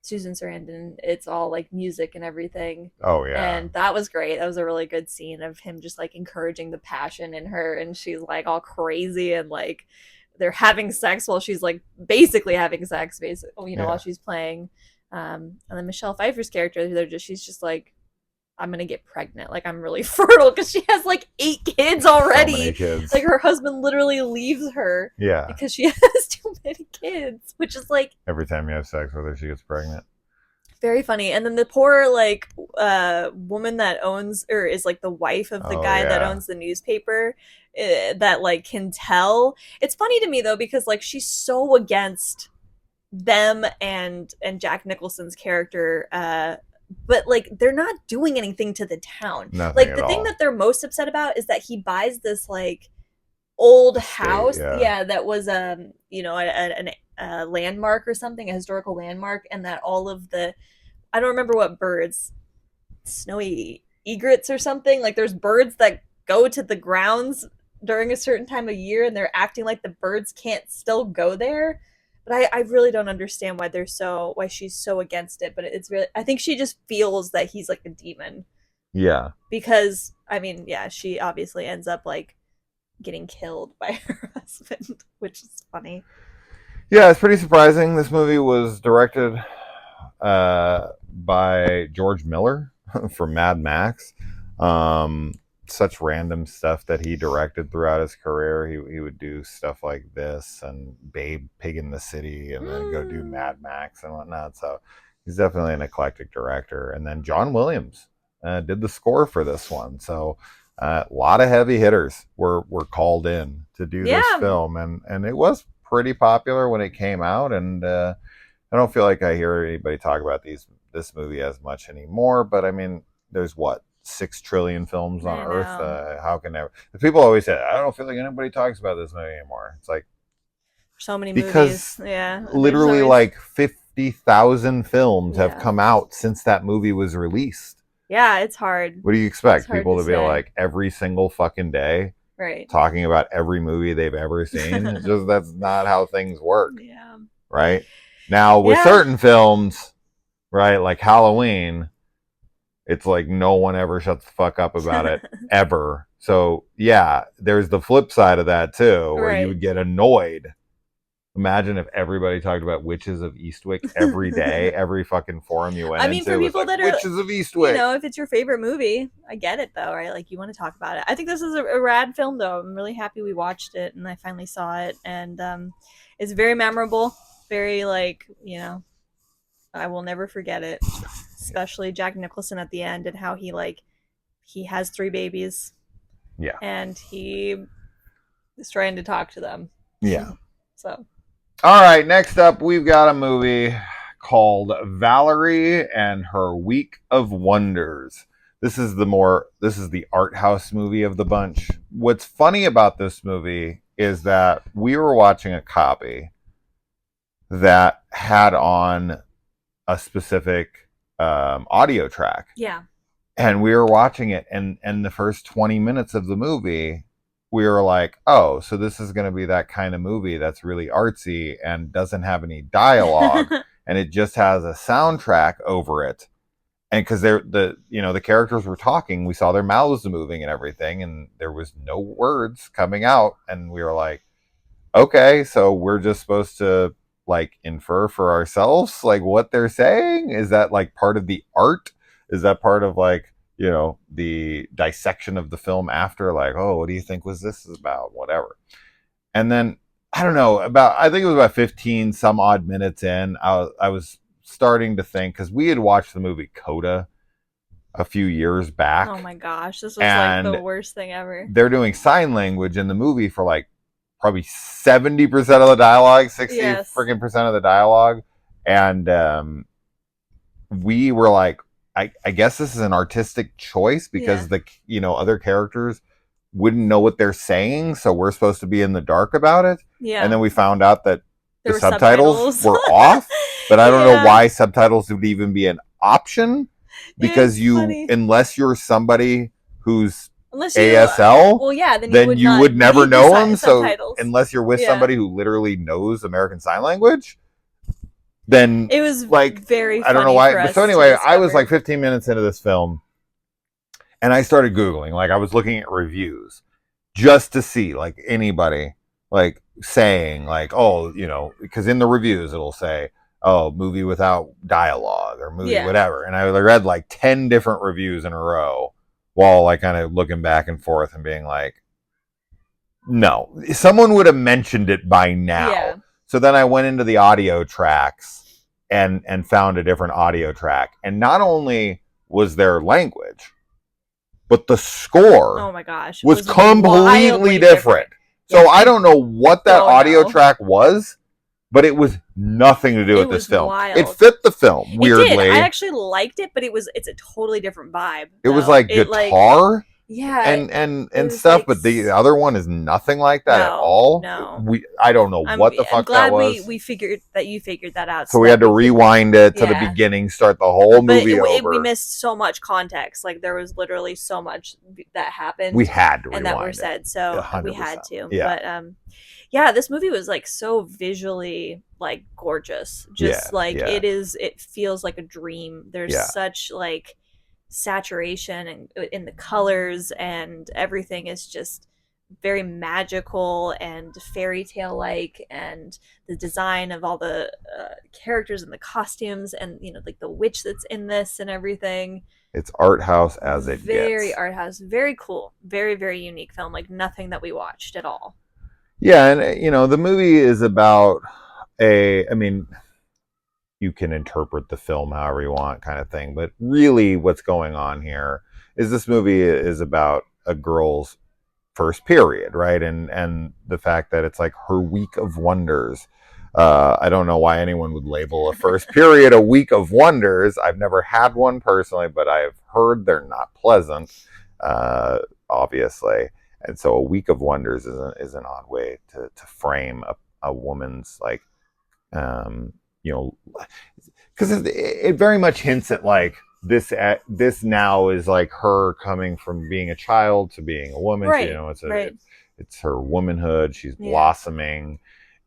Susan Sarandon, it's all like music and everything. Oh yeah. And that was great. That was a really good scene of him just like encouraging the passion in her and she's like all crazy and like they're having sex while she's like basically having sex basically, Yeah. while she's playing. And then Michelle Pfeiffer's character, she's just like I'm gonna get pregnant. Like I'm really fertile because she has like 8 kids So already. many kids. Like her husband literally leaves her Yeah. because she has too many kids, which is like Every time you have sex with her, she gets pregnant. very funny. And then the poor like woman that owns or is like the wife of the Oh guy that yeah. owns the newspaper that like can tell. It's funny to me though because like she's so against them and Jack Nicholson's character but like they're not doing anything to the town. Nothing Like at the thing all. that they're most upset about is that he buys this like old Estate, house, yeah. yeah, that was you know a landmark or something, a historical landmark, and that all of the I don't remember what birds, snowy egrets or something. Like there's birds that go to the grounds during a certain time of year, and they're acting like the birds can't still go there. But I really don't understand why she's so against it. But it's really I think she just feels that he's like a demon Yeah. because I mean yeah she obviously ends up like getting killed by her husband, which is funny. Yeah, it's pretty surprising. This movie was directed by George Miller for Mad Max. Such random stuff that he directed throughout his career. He would do stuff like this and Babe, Pig in the City, and then go do Mad Max and whatnot. So he's definitely an eclectic director. And then John Williams did the score for this one. So a lot of heavy hitters were called in to do this Yeah. film, and it was pretty popular when it came out. And I don't feel like I hear anybody talk about this movie as much anymore. But I mean, there's what 6 trillion films on I Earth. know. How can ever? People always say, I don't feel like anybody talks about this movie anymore. It's like So many because movies. Yeah. literally Always, like 50,000 films have yeah. come out since that movie was released. Yeah, it's hard. What do you expect It's hard people to to be say. like every single fucking day Right. talking about every movie they've ever seen? It's just that's not how things work. Yeah. Right? Now with Yeah. certain films, right, like Halloween, it's like no one ever shuts the fuck up about it ever. So yeah, there's the flip side of that too, where Right. you would get annoyed. Imagine if everybody talked about Witches of Eastwick every day, every fucking forum you went I mean, into. for Was people like, that are, Witches of Eastwick. you know, if it's your favorite movie, I get it though, right? Like you want to talk about it. I think this is a rad film though. I'm really happy we watched it and I finally saw it, and it's very memorable. Very like I will never forget it. Especially Jack Nicholson at the end and how he has 3 babies. Yeah. And he is trying to talk to them. Yeah. So. All right, next up, we've got a movie called Valerie and Her Week of Wonders. This is the art house movie of the bunch. What's funny about this movie is that we were watching a copy that had on a specific audio track. Yeah. And we were watching it, and the first 20 minutes of the movie, we were like, oh, so this is going to be that kind of movie that's really artsy and doesn't have any dialogue, and it just has a soundtrack over it. And because the characters were talking, we saw their mouths moving and everything, and there was no words coming out, and we were like, okay, so we're just supposed to like infer for ourselves like what they're saying. Is that like part of the art? Is that part of like, the dissection of the film after, like, oh, what do you think was this about? Whatever. And then I don't know, I think it was about 15 some odd minutes in, I was starting to think, because we had watched the movie Coda a few years back. Oh my gosh, this was like the worst thing ever. They're doing sign language in the movie for like probably 70% of the dialogue, 60 freaking percent of the dialogue. And we were like, I guess this is an artistic choice because the other characters wouldn't know what they're saying, so we're supposed to be in the dark about it. Yeah. And then we found out that the subtitles were off, but I don't know why subtitles would even be an option, because unless you're somebody who's ASL, then you would never know them. So unless you're with somebody who literally knows American Sign Language, then it was like very. I don't know why. But so anyway, I was like 15 minutes into this film, and I started Googling. Like I was looking at reviews just to see like anybody like saying like, oh, because in the reviews it'll say, oh, movie without dialogue or movie whatever. And I read like 10 different reviews in a row while like kind of looking back and forth and being like, no, someone would have mentioned it by now. Yeah. So then I went into the audio tracks and found a different audio track. And not only was there language, but the score oh my gosh, was completely different. So I don't know what that audio track was, but it was nothing to do with this film. Wild. It fit the film weirdly. It did. I actually liked it, but it's a totally different vibe. It was like guitar, and stuff, like, but the other one is nothing like that at all. No, I don't know what the fuck that was. I'm glad we figured that out. So we had to rewind it to the beginning, start the whole movie over. We missed so much context. Like there was literally so much that happened. We had to rewind and that were said, so 100%. We had to. Yeah. But this movie was like so visually like gorgeous. Just it feels like a dream. There's such like saturation and in the colors, and everything is just very magical and fairy tale like, and the design of all the characters and the costumes, and like the witch that's in this and everything. It's art house as it very gets. Art house, very cool, very, very unique film, like nothing that we watched at all. Yeah, and the movie is about you can interpret the film however you want, kind of thing, but really what's going on here is this movie is about a girl's first period, right? And the fact that it's like her week of wonders. I don't know why anyone would label a first period a week of wonders. I've never had one personally, but I've heard they're not pleasant, obviously. And so a week of wonders is an odd way to frame a woman's like, because it very much hints at like this now is like her coming from being a child to being a woman. Right. It's her womanhood. She's blossoming,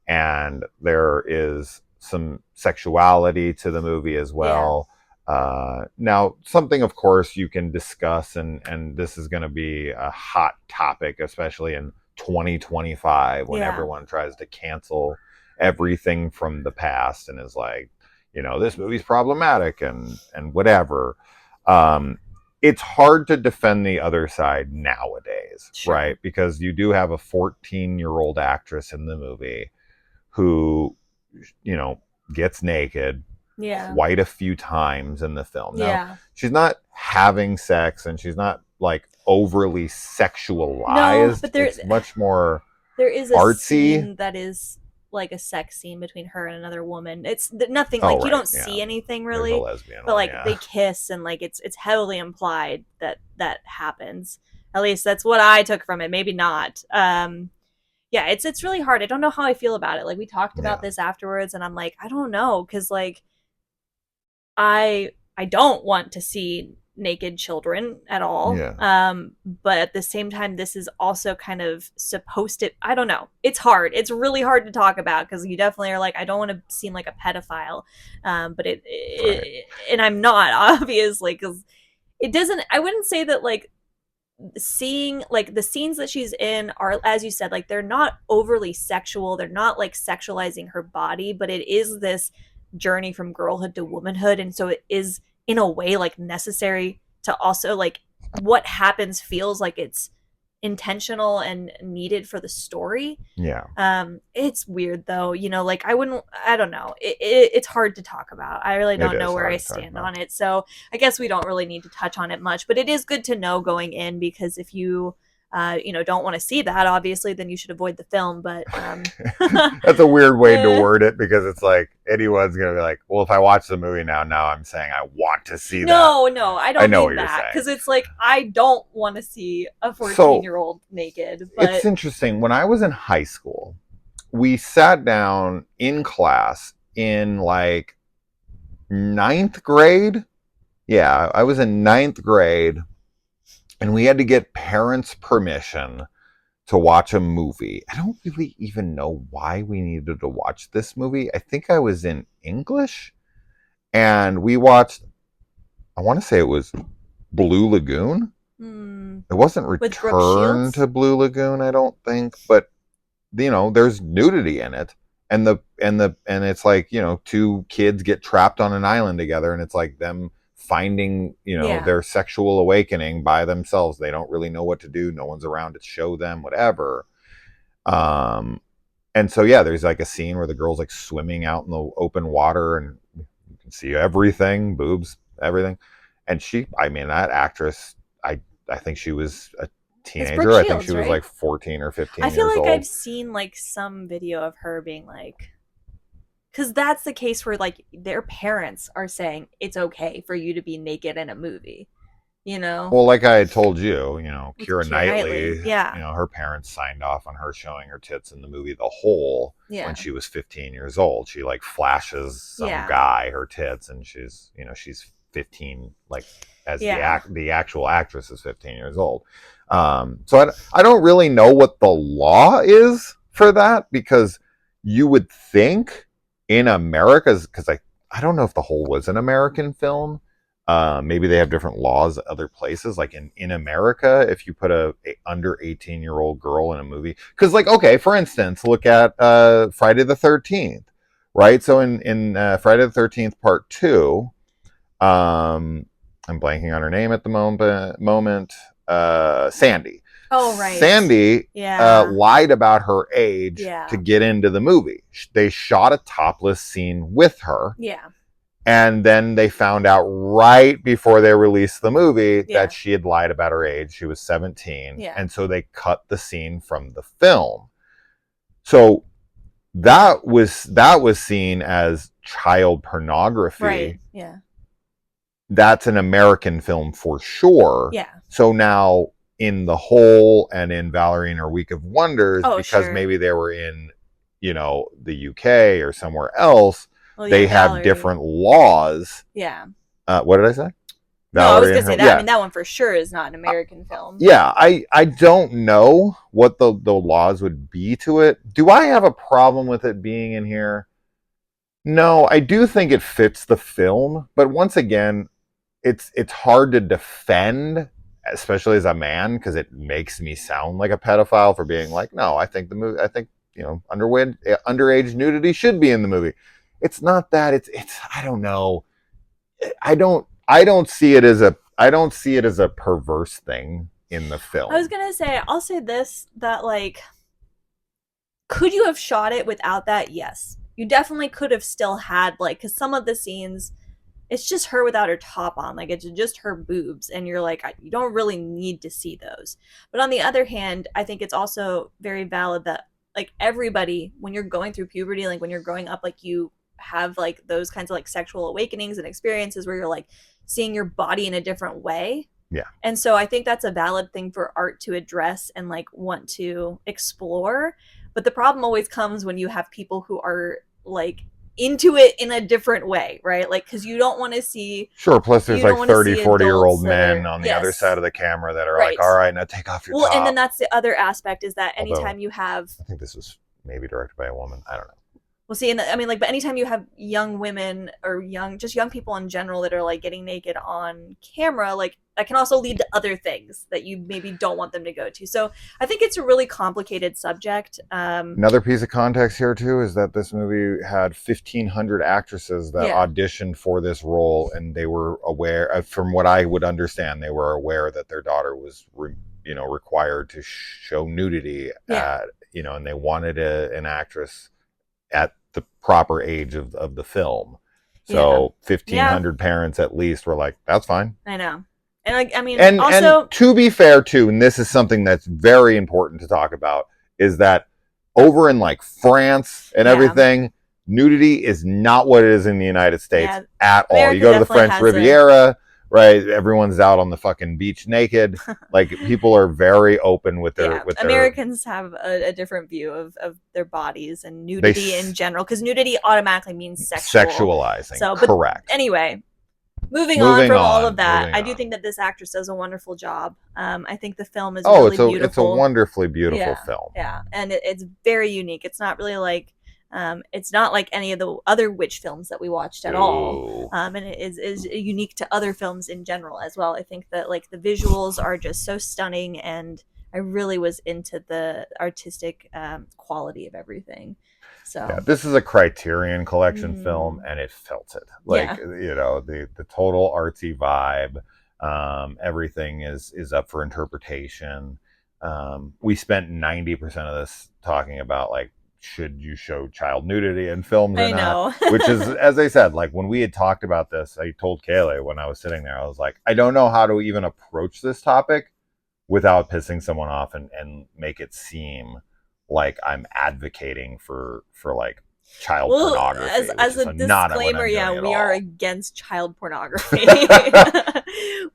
and there is some sexuality to the movie as well. Now, something, of course, you can discuss, and this is going to be a hot topic, especially in 2025 when everyone tries to cancel everything from the past and is like, this movie's problematic and whatever. It's hard to defend the other side nowadays, right? Because you do have a 14-year-old actress in the movie who, gets naked quite a few times in the film. Now, she's not having sex and she's not like overly sexualized. No, but it's much more there is a artsy scene that is like a sex scene between her and another woman. It's nothing Oh, like you right. don't Yeah. see anything There's a really, lesbian but one. like they Yeah. kiss and like it's heavily implied that that happens. At least that's what I took from it. Maybe not. Yeah, it's really hard. I don't know how I feel about it. Like we talked about Yeah. this afterwards, and I'm like, I don't know, because like I don't want to see naked children at all. Yeah. But at the same time, this is also kind of supposed to. I don't know. It's hard. It's really hard to talk about because you definitely are like, I don't want to seem like a pedophile, but Right. and I'm not obviously because it doesn't. I wouldn't say that like seeing like the scenes that she's in are, as you said, like they're not overly sexual, they're not like sexualizing her body, but it is this journey from girlhood to womanhood, and so it is in a way like necessary to also like what happens feels like it's intentional and needed for the story. Yeah. It's weird though, you know, like I don't know, it's hard to talk about. I really It don't know is where I hard to talk stand about. on it, so I guess we don't really need to touch on it much, but it is good to know going in, because if you you know, don't want to see that, obviously, then you should avoid the film. But That's a weird way to word it because it's like anyone's gonna be like, well, if I watch the movie now I'm saying I want to see that. no, I I don't know what mean you're that, saying. because it's like I don't want to see a So 14-year-old naked. it's But interesting. When I was in high school, we sat down in class in like ninth grade. Yeah, I was in ninth grade, and we had to get parents' permission to watch a movie. I don't really even know why we needed to watch this movie. I think I was in English, and we watched, I want to say it was Blue Lagoon. It wasn't with Brooke Return Shields, to Blue Lagoon, I don't think, but you know, there's nudity in it. And it's like, you know, two kids get trapped on an island together, and it's like them finding, you know, yeah, their sexual awakening by themselves. They don't really know what to do. No one's around to show them, whatever. Um, and so yeah, there's like a scene where the girl's like swimming out in the open water, and you can see everything, boobs, everything. And she, I mean, that actress, I think she was a it's Brooke teenager. I think she Shields, was right? like 14 or I 15 feel years like I've old. seen like some video of her being like, because that's the case where like their parents are saying it's okay for you to be naked in a movie, you know, Well, like I had told you, you know, with Keira Keira Knightley, Knightley. Yeah, you know, her parents signed off on her showing her tits in the movie The Hole when yeah, she was 15 years old. She like flashes some yeah, guy her tits, and she's, you know, she's 15, like as yeah. the actual actress is 15 years old. So I don't really know what the law is for that, because you would think in America's, because I don't know if The Hole was an American film. Maybe they have different laws other places. Like in America, if you put a under 18-year-old girl in a movie, because like, okay, for instance, look at Friday the 13th, right? So in Friday the 13th Part Two, um, I'm blanking on her name at the moment. Sandy. Oh, right. Sandy Yeah, lied about her age to yeah, get into the movie. They shot a topless scene with her, yeah, and then they found out right before they released the movie yeah, that she had lied about her age. She was 17. yeah. And so they cut the scene from the film. So that was seen as child Right. pornography. Yeah. That's an American film for sure. Yeah. So now in The Hole and in Valerie and Her Week of Wonders, Oh, because sure. maybe they were in, you know, the UK or somewhere else, Well, yeah, they have Valerie. different laws. Yeah. What did I say? No, I was Valerie gonna and say Her. that. I Yeah, mean, that one for sure is not an American film. yeah. I don't know what the laws would be to it. Do I have a problem with it being in here? No, I do think it fits the film, but once again, it's hard to defend, especially as a man, because it makes me sound like a pedophile for being like, no, I think the movie, I think, you know, underage nudity should be in the movie. It's not that. It's I don't know. I don't see it as a perverse thing in the I was film. gonna say, I'll say this, that like, could you have shot it without that? Yes. You definitely could have still had like, because some of the scenes, it's just her without her top on, like it's just her boobs, and you're like, you don't really need to see those. But on the other hand, I think it's also very valid that like everybody, when you're going through puberty, like when you're growing up, like you have like those kinds of like sexual awakenings and experiences where you're like seeing your body in a different way. Yeah. And so I think that's a valid thing for art to address and like want to explore. But the problem always comes when you have people who are like into it in a different way, right? Like, because you don't want to see. Sure, plus there's You like don't want to 30, see 40-year-old adults that men are on the other yes, side of the camera that are right. like, all right, now take off your Well, top. and then that's the other aspect is that Although, anytime you have. I think this was maybe directed by a woman. I don't know. Well, see, and I mean, like, but anytime you have young women or just young people in general that are like getting naked on camera, like that can also lead to other things that you maybe don't want them to go to. So I think it's a really complicated subject. Another piece of context here too is that this movie had 1,500 actresses that auditioned for this role, and they were aware, from what I would understand, they were aware that their daughter was, required to show nudity at, and they wanted an actress at the proper age of the film. So 1,500 parents at least were like, that's fine. I know. And like, I mean, and also to be fair too, and this is something that's very important to talk about, is that over in like France and everything, nudity is not what it is in the United States at all. America, you go to the French Riviera, right? Everyone's out on the fucking beach naked. Like, people are very open with their. Americans have a different view of their bodies and nudity in general, because nudity automatically means sexualizing. So, correct. Anyway, moving on from all of that, I do think that this actress does a wonderful job. I think the film is really beautiful. It's a wonderfully beautiful film. Yeah, and it's very unique. It's not really like. It's not like any of the other witch films that we watched at all, and it is unique to other films in general as well. I think that like the visuals are just so stunning, and I really was into the artistic quality of everything. So this is a Criterion Collection film, and it felt it. Like the total artsy vibe. Everything is up for interpretation. We spent 90% of this talking about like, should you show child nudity in films or not? Which is, as I said, like when we had talked about this, I told Kayla when I was sitting there, I was like, I don't know how to even approach this topic without pissing someone off and make it seem like I'm advocating for like child pornography. As a disclaimer, we are against child pornography.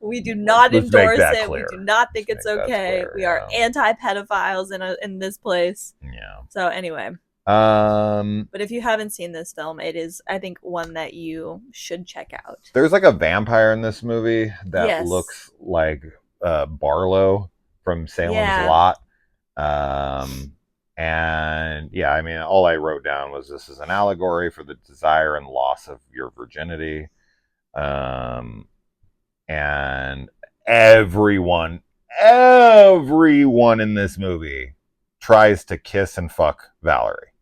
We do not endorse it. Clear. We do not think it's okay. We are anti-pedophiles in this place. Yeah. So anyway. But if you haven't seen this film, it is, I think, one that you should check out. There's like a vampire in this movie that looks like Barlow from Salem's Lot. And I mean, all I wrote down was this is an allegory for the desire and loss of your virginity. And everyone in this movie tries to kiss and fuck Valerie.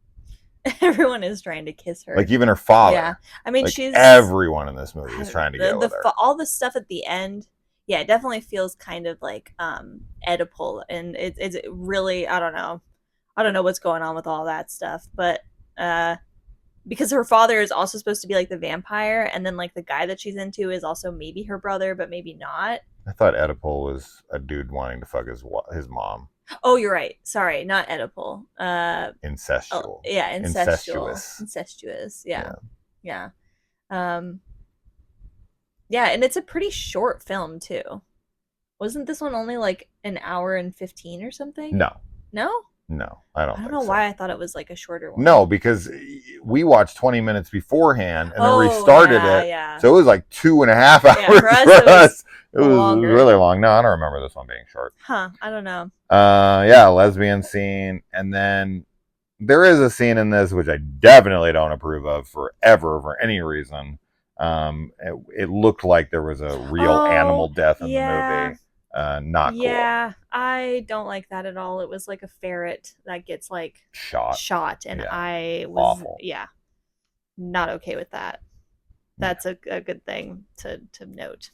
Everyone is trying to kiss her. Like, even her father. Yeah. I mean, like, everyone in this movie is trying to get with her. All the stuff at the end, it definitely feels kind of like Oedipal. And it's really, I don't know what's going on with all that stuff. But because her father is also supposed to be like the vampire, and then like the guy that she's into is also maybe her brother, but maybe not. I thought Oedipal was a dude wanting to fuck his mom. Oh, you're right. Sorry, not Oedipal. Incestual. Incestuous. Yeah. And it's a pretty short film too. Wasn't this one only like an hour and 15 or something? No, I don't know why I thought it was like a shorter one. No, because we watched 20 minutes beforehand and then restarted it. Yeah. So it was like 2.5 hours for us. It was really long. No, I don't remember this one being short. Huh. I don't know. Lesbian scene. And then there is a scene in this which I definitely don't approve of for any reason. It looked like there was a real animal death in the movie. Not cool. Yeah, I don't like that at all. It was like a ferret that gets like shot, and I was awful. Not okay with that. That's a good thing to note.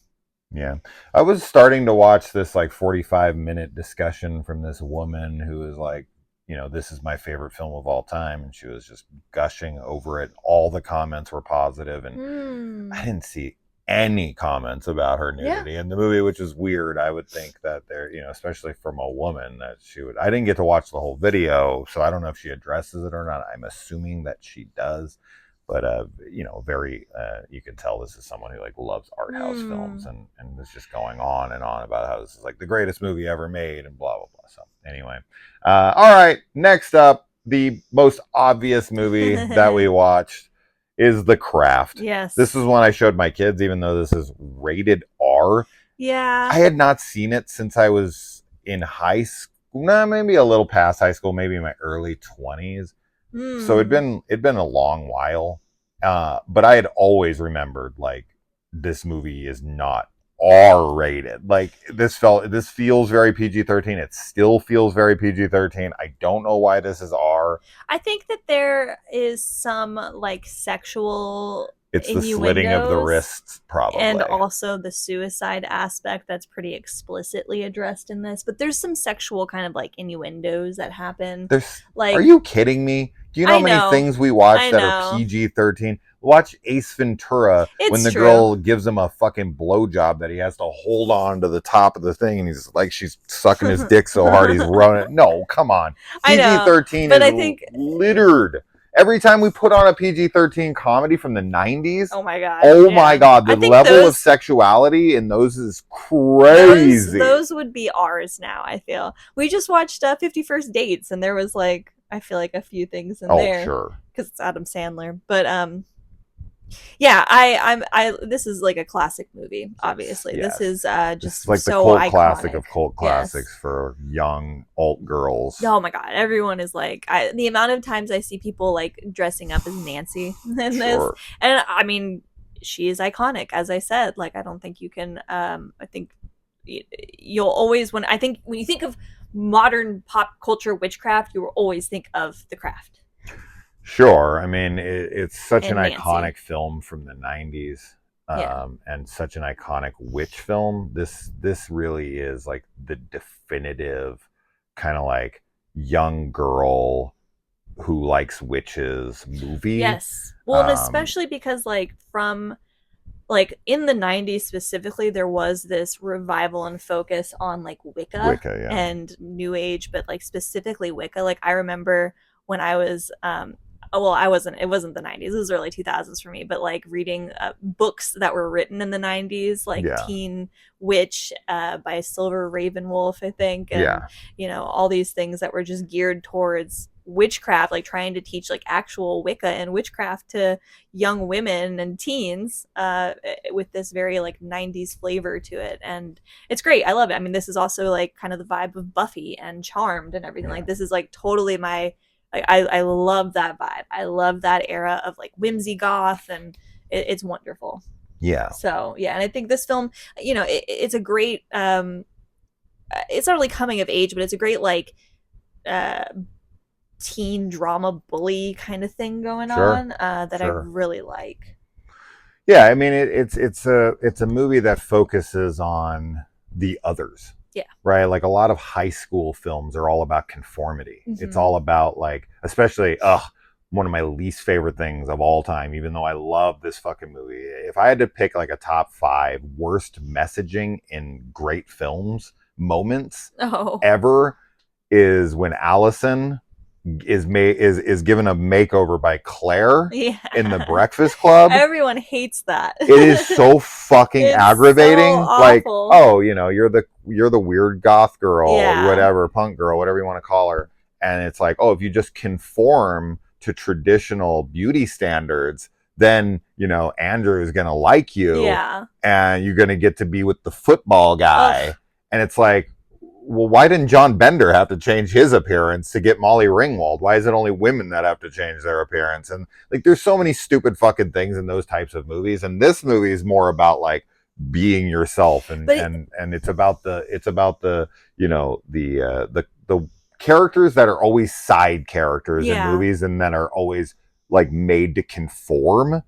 Yeah, I was starting to watch this like 45-minute discussion from this woman who was like, this is my favorite film of all time, and she was just gushing over it. All the comments were positive, and I didn't see any comments about her Yeah. nudity in the movie, which is weird. I would think that there, especially from a woman, that she would. I didn't get to watch the whole video, so I don't know if she addresses it or not. I'm assuming that she does, but very. You can tell this is someone who like loves art house films and is just going on and on about how this is like the greatest movie ever made and blah blah blah. So anyway, all right. Next up, the most obvious movie that we watched is The Craft. Yes. This is one I showed my kids, even though this is rated R. Yeah. I had not seen it since I was in high school. Maybe a little past high school, maybe in my early 20s. So it'd been a long while. But I had always remembered like this movie is not R rated. Like this feels very PG-13. It still feels very PG-13. I don't know why this is R. I think that there is some like sexual It's the slitting of the wrists, probably. And also the suicide aspect that's pretty explicitly addressed in this. But there's some sexual kind of like innuendos that happen. Are you kidding me? Do you know how many things we watch that are PG-13? Watch Ace Ventura when the girl gives him a fucking blowjob that he has to hold on to the top of the thing, and he's like, she's sucking his dick so hard he's running. No, come on. PG-13 is littered. Every time we put on a PG-13 comedy from the 90s, oh my god, the level of sexuality in those is crazy. Those would be ours now, I feel. We just watched 50 First Dates, and there was like, I feel like a few things in there. Oh, sure. Because it's Adam Sandler. But yeah, this is like a classic movie, obviously. Yes. This is just like so the cult iconic. Classic of cult classics for young alt girls. Oh my god, everyone is like, the amount of times I see people like dressing up as Nancy in this. And I mean, she is iconic, as I said. Like, I don't think you can, I think you'll always, when you think of modern pop culture witchcraft, you will always think of The Craft. Sure. I mean, it's such an iconic film from the 90s and such an iconic witch film. This really is like the definitive kind of like young girl who likes witches movie. Yes. Well, and especially because like from like in the 90s specifically, there was this revival and focus on like Wicca and New Age, but like specifically Wicca. Like I remember when I was it wasn't the 90s, it was early 2000s for me, but like reading books that were written in the 90s, like Teen Witch by Silver Ravenwolf, I think, and all these things that were just geared towards witchcraft, like trying to teach like actual Wicca and witchcraft to young women and teens with this very like 90s flavor to it, and it's great. I love it. I mean, this is also like kind of the vibe of Buffy and Charmed and everything. Like this is like totally my I love that vibe. I love that era of like whimsy goth, and it's wonderful. Yeah. So yeah, and I think this film, it's a great. It's not really coming of age, but it's a great like teen drama bully kind of thing going on that I really like. Yeah, I mean it's a movie that focuses on the others. Yeah. Right? Like a lot of high school films are all about conformity. Mm-hmm. It's all about like, especially, one of my least favorite things of all time, even though I love this fucking movie. If I had to pick like a top 5 worst messaging in great films moments ever, is when Allison is given a makeover by Claire in the Breakfast Club. Everyone hates that. It is so fucking aggravating. So like, oh, you're the weird goth girl, whatever, punk girl, whatever you want to call her. And it's like, oh, if you just conform to traditional beauty standards, then, Andrew is going to like you. Yeah. And you're going to get to be with the football guy. Ugh. And it's like, well, why didn't John Bender have to change his appearance to get Molly Ringwald? Why is it only women that have to change their appearance? And like, there's so many stupid fucking things in those types of movies. And this movie is more about like being yourself, and it's about the characters that are always side characters in movies, and then are always like made to conform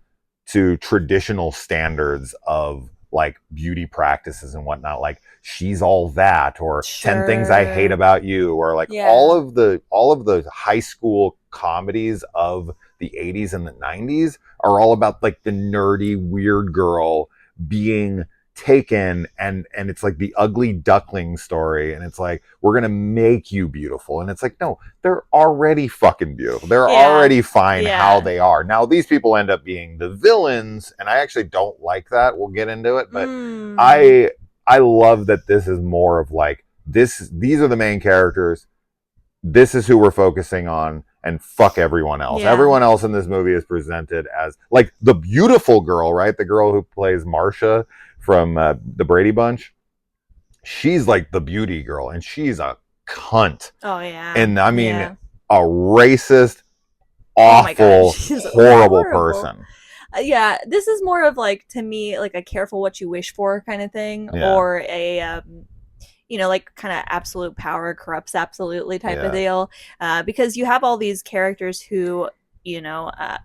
to traditional standards of like beauty practices and whatnot, like She's All That, or 10 Things I Hate About You, or like all of the high school comedies of the 80s and the 90s are all about like the nerdy weird girl being taken, and it's like the ugly duckling story, and it's like, we're gonna make you beautiful, and it's like, no, they're already fucking beautiful, they're Yeah. already fine how Yeah. they are. Now these people end up being the villains, and I actually don't like that. We'll get into it, but Mm. I love that this is more of like, these are the main characters, this is who we're focusing on, and fuck everyone else. Yeah. Everyone else in this movie is presented as like the beautiful girl, right? The girl who plays Marsha from the Brady Bunch. She's like the beauty girl, and she's a cunt. Oh yeah. And I mean, yeah. a racist, Oh my god, awful, she's horrible horrible. person. Yeah, this is more of like, to me, like a careful what you wish for kind of thing, Yeah. or a like kind of absolute power corrupts absolutely type of deal. Because you have all these characters who,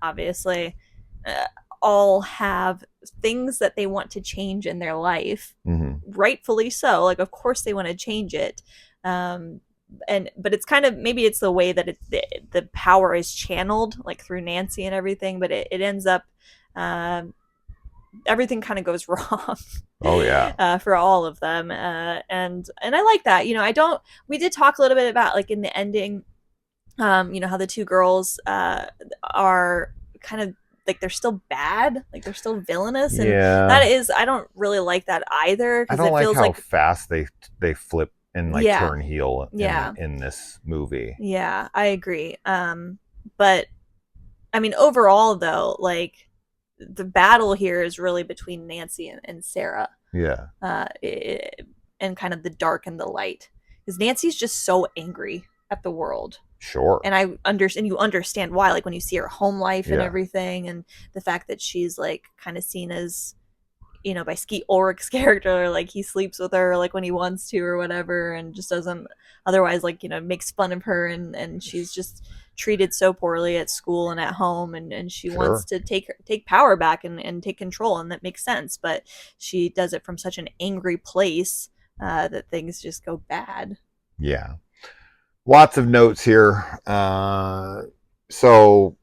obviously, all have things that they want to change in their life, rightfully so. Like, of course, they want to change it. But it's kind of, maybe it's the way that the power is channeled, like through Nancy and everything, but it ends up everything kind of goes wrong. Oh yeah. For all of them, and I like that. We did talk a little bit about, like, in the ending, how the two girls are kind of like, they're still bad, like they're still villainous, and that is, I don't really like that either, I because don't it like feels how like fast they flip and like turn heel in this movie. Yeah, I agree. But I mean, overall though, like, the battle here is really between Nancy and Sarah. Yeah. And kind of the dark and the light, because Nancy's just so angry at the world. Sure. And you understand why, like when you see her home life and everything, and the fact that she's like kind of seen as, by Skeet Ulrich's character, like he sleeps with her like when he wants to or whatever, and just doesn't otherwise, like, makes fun of her, and she's just treated so poorly at school and at home, and she wants to take power back and take control, and that makes sense, but she does it from such an angry place that things just go bad. Yeah. Lots of notes here. So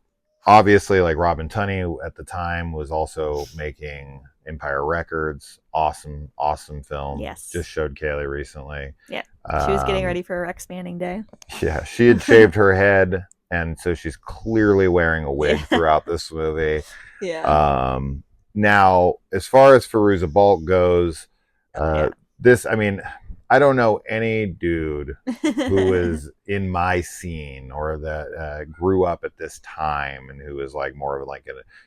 obviously, like, Robin Tunney at the time was also making Empire Records. Awesome film. Yes. Just showed Kaylee recently. Yeah. She was getting ready for her expanding day. Yeah. She had shaved her head, and so she's clearly wearing a wig throughout this movie. Yeah. Now, as far as Fairuza Balk goes, this, I mean, I don't know any dude who is in my scene or that grew up at this time and who is like more of like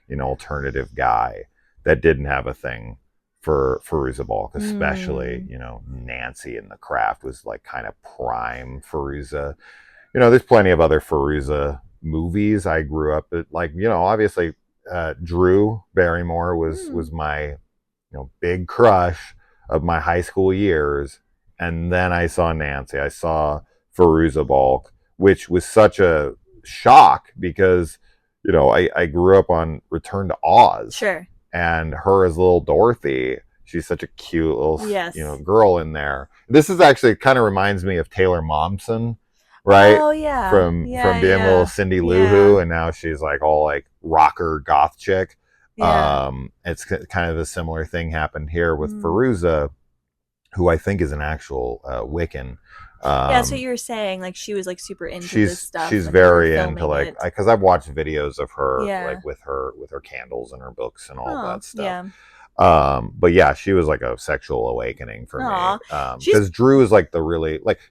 an alternative guy that didn't have a thing for Fairuza Balk, especially Nancy in The Craft was like kind of prime Fairuza. There's plenty of other Fairuza movies. I grew up at, like, obviously Drew Barrymore was my big crush of my high school years. And then I saw Nancy. I saw Fairuza Balk, which was such a shock because, I grew up on Return to Oz. Sure. And her as little Dorothy, she's such a cute little, girl in there. This is actually kind of reminds me of Taylor Momsen, right? Oh yeah. From being a little Cindy Lou Who, and now she's like all like rocker goth chick. Yeah. It's kind of a similar thing happened here with Fairuza, who I think is an actual Wiccan. So you were saying, like, she was like super into this stuff. She's very into, like, because I've watched videos of her, like with her candles and her books and all that stuff. Yeah. But yeah, she was like a sexual awakening for me. Because Drew is like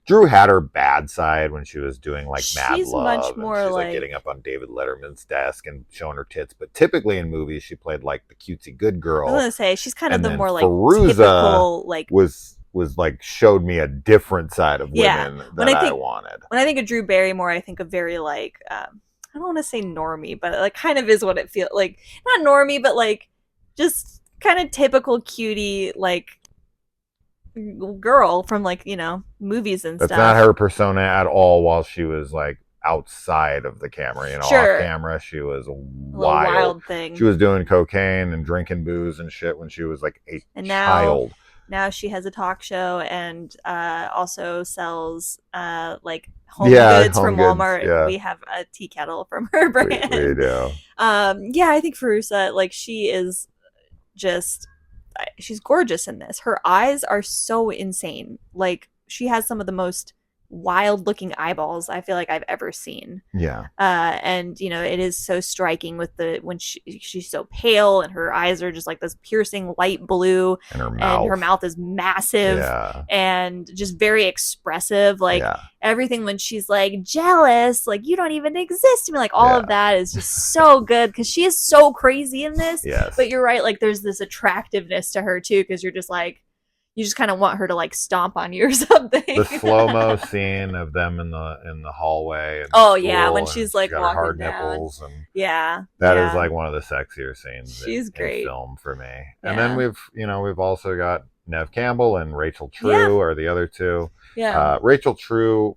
Drew had her bad side when she was doing like Mad Love. Much more she's like getting up on David Letterman's desk and showing her tits. But typically in movies, she played like the cutesy good girl. I was gonna say she's kind of the more like Fairuza typical, like, was like showed me a different side of women that I wanted. When I think of Drew Barrymore, I think of very like I don't want to say normie, but like kind of is what it feels like. Not normie, but like just kind of typical cutie, like, girl from, like, movies and stuff. That's not her persona at all while she was like outside of the camera. Off camera she was a wild thing. She was doing cocaine and drinking booze and shit when she was like a child. Now she has a talk show and also sells like home goods from Walmart. Yeah. We have a tea kettle from her brand. We do. I think Fairuza, like, she is just she's gorgeous in this. Her eyes are so insane. Like she has some of the most wild looking eyeballs I feel like I've ever seen. Yeah. And you know, it is so striking with the when she's so pale and her eyes are just like this piercing light blue, And and her mouth is massive, yeah, and just very expressive. Like yeah, everything when she's like jealous, like you don't even exist to me, like all yeah. of that is just so good because she is so crazy in this. Yes. But you're right, like there's this attractiveness to her too, because you're just like you just kind of want her to like stomp on you or something. The slow-mo scene of them in the hallway. And Oh yeah, when she's she's like got walking her hard down. nipples, and Yeah, that yeah. is like one of the sexier scenes She's great in film for me. Yeah. And then we've also got Nev Campbell and Rachel True Yeah. are the other two. Yeah. Rachel True,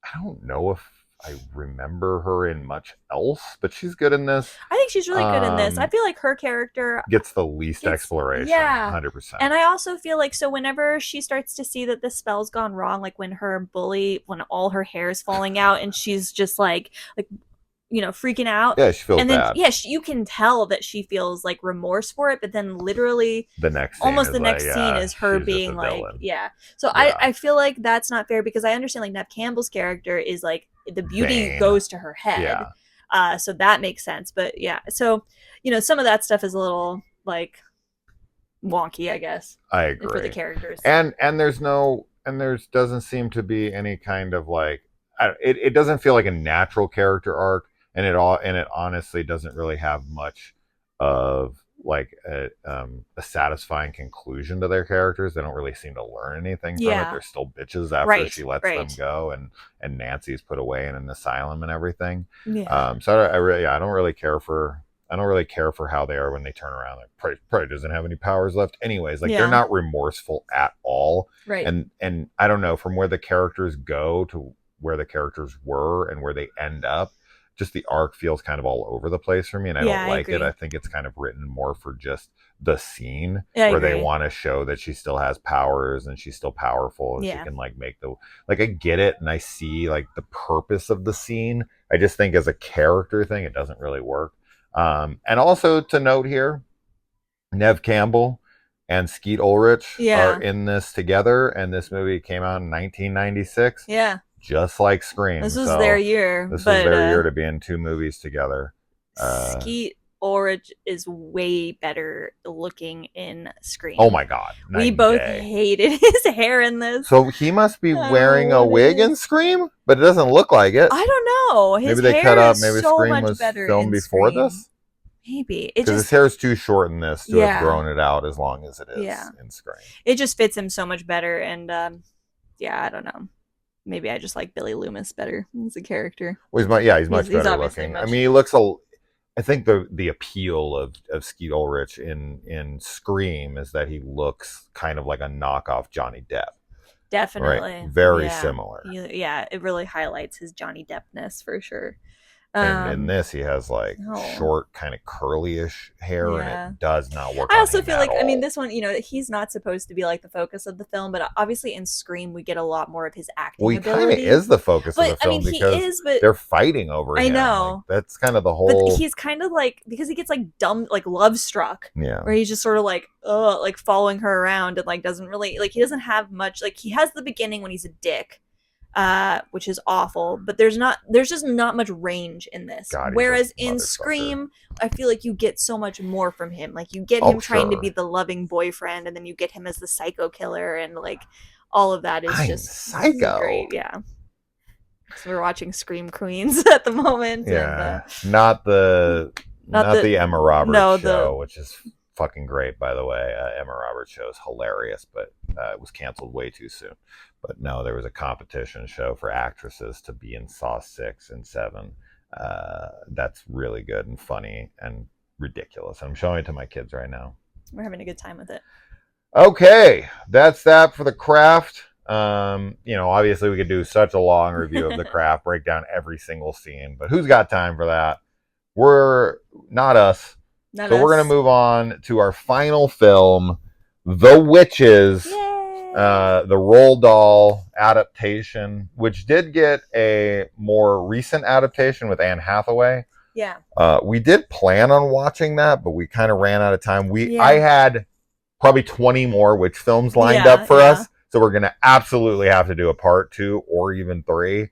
I don't know if I remember her in much else, but she's good in this. I think she's really good in this. I feel like her character gets the least exploration. Yeah. 100%. And I also feel like, so whenever she starts to see that the spell's gone wrong, like when when all her hair is falling out and she's just like you know, freaking out. Yeah, she feels and then, bad. Yeah, you can tell that she feels like remorse for it, but then literally the next scene is her being like, yeah. So yeah. I feel like that's not fair because I understand like Nev Campbell's character is like the beauty vain. Goes to her head. Yeah. So that makes sense. But yeah, so, you know, some of that stuff is a little like wonky, I guess. I agree. For the characters. And there doesn't seem to be any kind of like, it doesn't feel like a natural character arc. And it honestly doesn't really have much of like a satisfying conclusion to their characters. They don't really seem to learn anything from it. They're still bitches after she lets them go, and Nancy's put away in an asylum and everything. Yeah. So I don't really care for how they are when they turn around. Like probably doesn't have any powers left anyways. Like they're not remorseful at all. Right. And I don't know, from where the characters go to where the characters were and where they end up, just the arc feels kind of all over the place for me, and I don't like it. I think it's kind of written more for just the scene where they want to show that she still has powers and she's still powerful and she can like make I get it and I see like the purpose of the scene. I just think as a character thing, it doesn't really work. And also to note here, Nev Campbell and Skeet Ulrich are in this together, and this movie came out in 1996. Yeah. Just like Scream. This was their year. This was their year to be in two movies together. Skeet Ulrich is way better looking in Scream. Oh my god. We both hated his hair in this. So he must be wearing a wig in Scream, but it doesn't look like it. I don't know. His maybe they cut up, maybe so Scream was filmed before this? Maybe. Because his hair is too short in this to have grown it out as long as it is in Scream. It just fits him so much better, and I don't know. Maybe I just like Billy Loomis better as a character. Well, he's much better looking. I mean, he looks I think the appeal of Skeet Ulrich in Scream is that he looks kind of like a knockoff Johnny Depp. Definitely. Right? Very similar. Yeah, it really highlights his Johnny Deppness for sure. And in this, he has like short, kind of curly-ish hair, and it does not work. I also feel like, I mean, this one, you know, he's not supposed to be like the focus of the film, but obviously in Scream, we get a lot more of his acting ability. Well, he kind of is the focus of the film because they're fighting over him. I know. Like, that's kind of the whole. But he's kind of like, because he gets like dumb, like love struck. Yeah. Where he's just sort of like following her around and like doesn't really, like he doesn't have much, like he has the beginning when he's a dick. Which is awful, but there's just not much range in this. Whereas in Scream, I feel like you get so much more from him. Like you get him trying to be the loving boyfriend, and then you get him as the psycho killer, and like all of that is just psycho. Great, yeah. So we're watching Scream Queens at the moment. Yeah, and, not the Emma Roberts show, which is fucking great, by the way. Emma Roberts show is hilarious, but it was canceled way too soon. But no, there was a competition show for actresses to be in Saw 6 and 7. That's really good and funny and ridiculous. I'm showing it to my kids right now. We're having a good time with it. Okay, that's that for The Craft. Obviously we could do such a long review of The Craft, break down every single scene, but who's got time for that? We're not us. We're going to move on to our final film, The Witches. Yay! The Roald Dahl adaptation, which did get a more recent adaptation with Anne Hathaway. Yeah. We did plan on watching that, but we kind of ran out of time. I had probably 20 more witch films lined up Yeah, for yeah. us. So we're gonna absolutely have to do a part 2 or even 3 We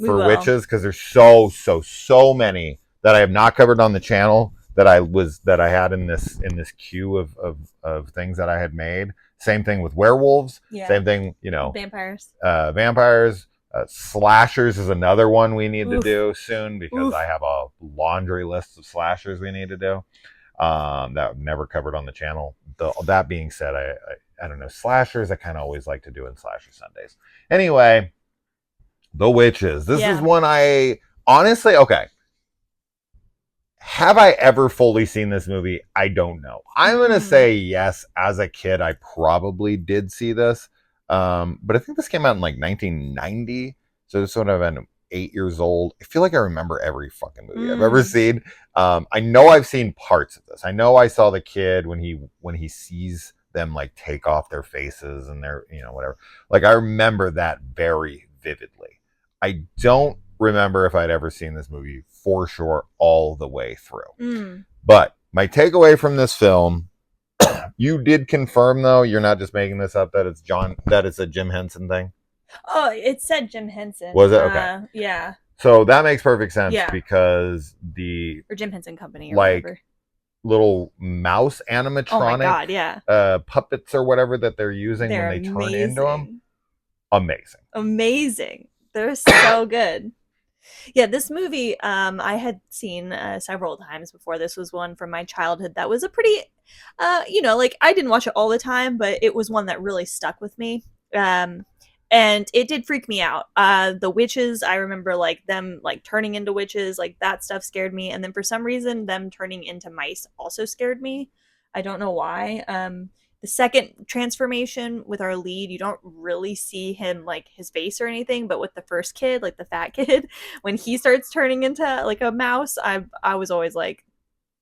for will. witches, because there's so many that I have not covered on the channel that I had in this queue of things that I had made. Same thing with werewolves. Yeah. Same thing, Vampires. vampires. Slashers is another one we need to Oof. do soon, because I Oof. have a laundry list of slashers we need to do that I've never covered on the channel. That being said, I don't know, slashers I kind of always like to do in Slasher Sundays. Anyway, The Witches. This is Yeah. one I honestly, okay. Have I ever fully seen this movie? I don't know. I'm going to Mm. say yes. As a kid, I probably did see this. But I think this came out in like 1990. So this would have been 8 years old. I feel like I remember every fucking movie I've ever Mm. seen. I know I've seen parts of this. I know I saw the kid when he sees them like take off their faces and their, whatever. Like I remember that very vividly. I don't remember if I'd ever seen this movie for sure all the way through. Mm. But my takeaway from this film, you did confirm though, you're not just making this up, that it's a Jim Henson thing. Oh, it said Jim Henson. Was it? Okay. Yeah. So that makes perfect sense, Yeah. because the Or Jim Henson Company or like whatever. little mouse Oh my animatronic god, yeah. puppets or whatever that they're using They're when they turn into them, amazing. Amazing. They're so good. Yeah, this movie I had seen several times before. This was one from my childhood that was a pretty, like I didn't watch it all the time, but it was one that really stuck with me. Um, and it did freak me out. The witches, I remember like them like turning into witches, like that stuff scared me. And then for some reason, them turning into mice also scared me. I don't know why. The second transformation with our lead, you don't really see him like his face or anything, but with the first kid, like the fat kid, when he starts turning into like a mouse, I was always like,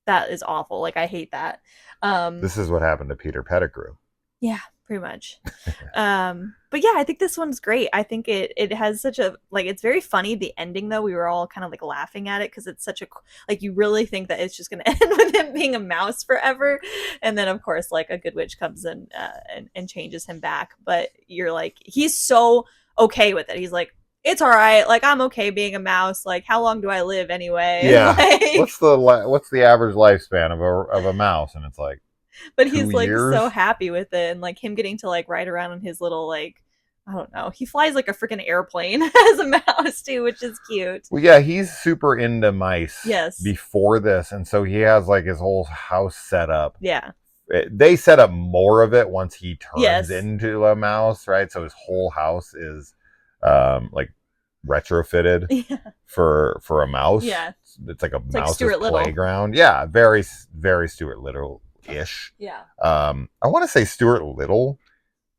that is awful. Like I hate that. This is what happened to Peter Pettigrew. Yeah, pretty much. But yeah, I think this one's great. I think it has such a like it's very funny. The ending though, we were all kind of like laughing at it because it's such a like you really think that it's just gonna end with him being a mouse forever, and then of course like a good witch comes in and changes him back. But you're like he's so okay with it. He's like it's all right. Like I'm okay being a mouse. Like how long do I live anyway? Yeah. Like, What's the average lifespan of a mouse? And it's like but two he's like so years. happy with it and like him getting to like ride around in his little like I don't know. He flies like a freaking airplane as a mouse too, which is cute. Well, yeah, he's super into mice Yes. before this, and so he has like his whole house set up. Yeah. They set up more of it once he turns Yes. into a mouse, right? So his whole house is like retrofitted Yeah. for a mouse. Yeah. It's like a like mouse's Stuart Little. playground. Yeah, very very Stuart Little ish. Yeah. I want to say Stuart Little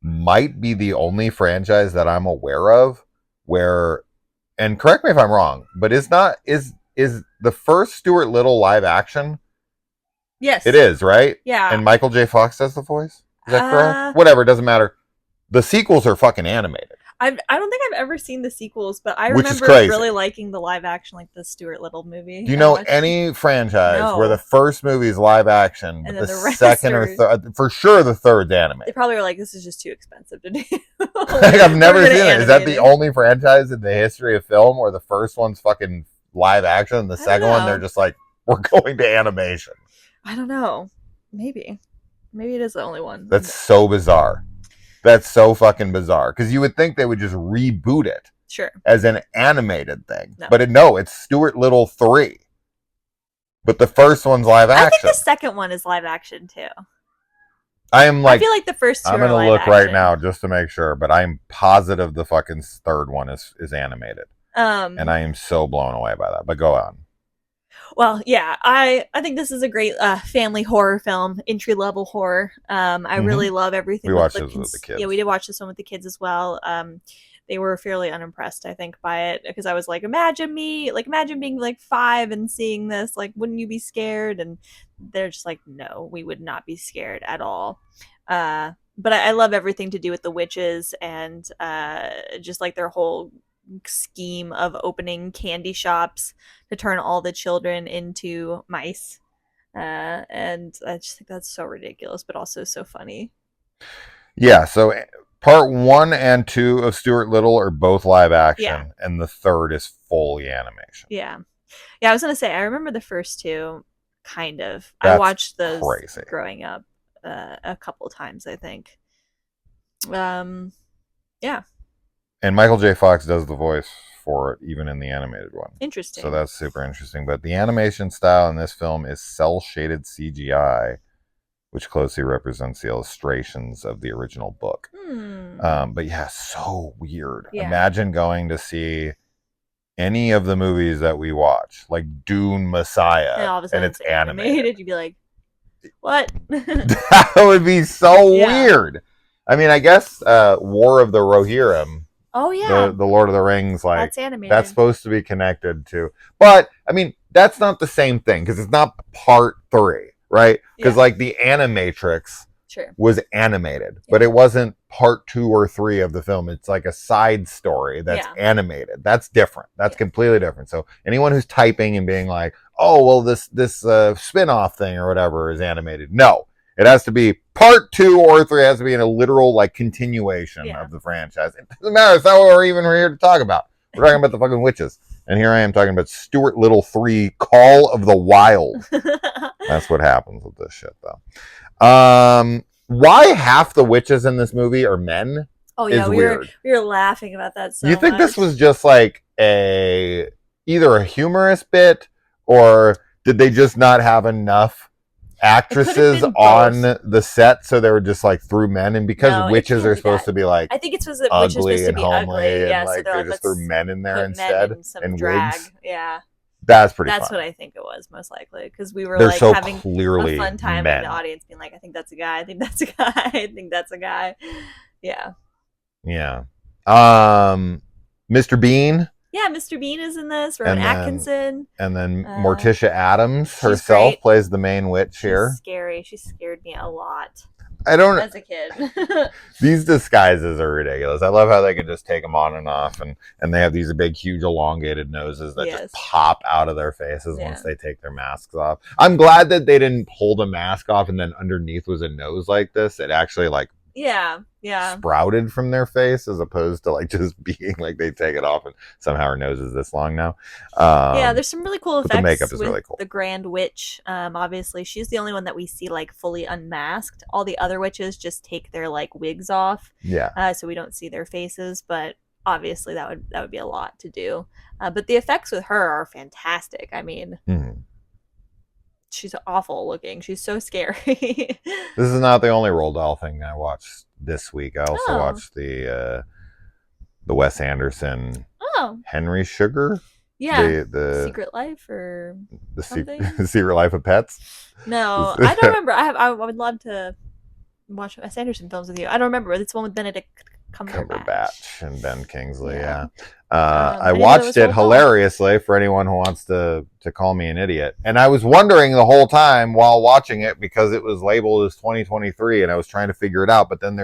might be the only franchise that I'm aware of where, and correct me if I'm wrong, but is the first Stuart Little live action? Yes. It is, right? Yeah. And Michael J. Fox does the voice? Is that Uh, correct? Whatever, it doesn't matter. The sequels are fucking animated. I don't think I've ever seen the sequels, but I Which is remember crazy. really liking the live action, like the Stuart Little movie. Do you know any franchise No. where the first movie is live action, but And then the the rest second or are- third, for sure the third's They animated? probably were like, "This is just too expensive to do." Like, I've never We're seen gonna it. Is that animate the it. only franchise in the history of film where the first one's fucking live action and the I don't second one know. they're just like, we're going to animation? I don't know. Maybe it is the only one. That's so bizarre. That's so fucking bizarre. Because you would think they would just reboot it Sure. as an animated thing. No. But it's Stuart Little 3. But the first one's live I think action. the second one is live action too. I am like, I feel like the first two I'm are gonna live look action. right now just to make sure, but I'm positive the fucking third one is animated. And I am so blown away by that. But go on. Well, yeah, I think this is a great family horror film, entry level horror. I really love everything. We with watched the this with the kids. Yeah, we did watch this one with the kids as well. They were fairly unimpressed, I think, by it because I was like, imagine being like 5 and seeing this. Like, wouldn't you be scared? And they're just like, no, we would not be scared at all. But I love everything to do with the witches and just like their whole scheme of opening candy shops to turn all the children into mice. And I just think that's so ridiculous, but also so funny. Yeah, so part 1 and 2 of Stuart Little are both live Yeah, action, and the third is fully animation. yeah, yeah. I was gonna say I remember the first two, kind of. I That's watched those crazy. growing up a couple times, I think. Um, yeah, And Michael J. Fox does the voice for it, even in the animated one. So interesting. that's super interesting. But the animation style in this film is cel shaded CGI, which closely represents the illustrations of the original book. But yeah, so weird. Yeah. Imagine going to see any of the movies that we watch, like Dune Messiah, And all of a sudden and it's animated. You'd be like, what? That would be so weird. I mean, I guess War of the Rohirrim, Oh yeah, the Lord of the Rings, like that's animated. that's supposed to be connected to, but I mean, that's not the same thing because it's not part 3, right? Because like the Animatrix was animated, but it wasn't part 2 or 3 of the film. It's like a side story that's animated. That's different. That's completely different. So anyone who's typing and being like, oh well, this spin-off thing or whatever is animated, no, it has to be part 2 or 3. It has to be in a literal like continuation of the franchise. It doesn't matter. It's not what we're even here to talk about. We're talking about the fucking witches. And here I am talking about Stuart Little 3 Call of the Wild. That's what happens with this shit though. Why half the witches in this movie are men? Oh yeah, we were laughing about that so You think much. this was just like either a humorous bit, or did they just not have enough actresses on the set, so they were just like threw men? And because witches are supposed to be like, I think it's supposed to ugly and be homely, yeah, and like so they just threw men in there instead and drag. wigs. Yeah, that's pretty. That's funny. what I think it was most likely, because we were They're like so having clearly a fun time men. in the audience, being like, I think that's a guy. I think that's a guy. I think that's a guy. Yeah. Yeah. Mr. Bean. Yeah, Mr. Bean is in this. Rowan Atkinson. And then Morticia Adams herself plays the main witch here. She's scary. She scared me a lot. I don't. As a kid. These disguises are ridiculous. I love how they can just take them on and off, and they have these big, huge, elongated noses that just pop out of their faces once they take their masks off. I'm glad that they didn't pull the mask off and then underneath was a nose like this. It actually like sprouted from their face, as opposed to like just being like they take it off and somehow her nose is this long now. There's some really cool effects. The makeup is really cool. The Grand Witch, obviously she's the only one that we see like fully unmasked. All the other witches just take their like wigs off, so we don't see their faces, but obviously that would be a lot to do. But the effects with her are fantastic. I mean, she's awful looking. She's so scary. This is not the only Roald Dahl thing I watched this week. I also watched the Wes Anderson Henry Sugar. Yeah, the Secret Life or something? The Secret Life of Pets. No, I don't remember. I would love to watch Wes Anderson films with you. I don't remember. It's one with Benedict Cumberbatch and Ben Kingsley. I watched it hilariously for anyone who wants to call me an idiot. And I was wondering the whole time while watching it, because it was labeled as 2023 and I was trying to figure it out. But then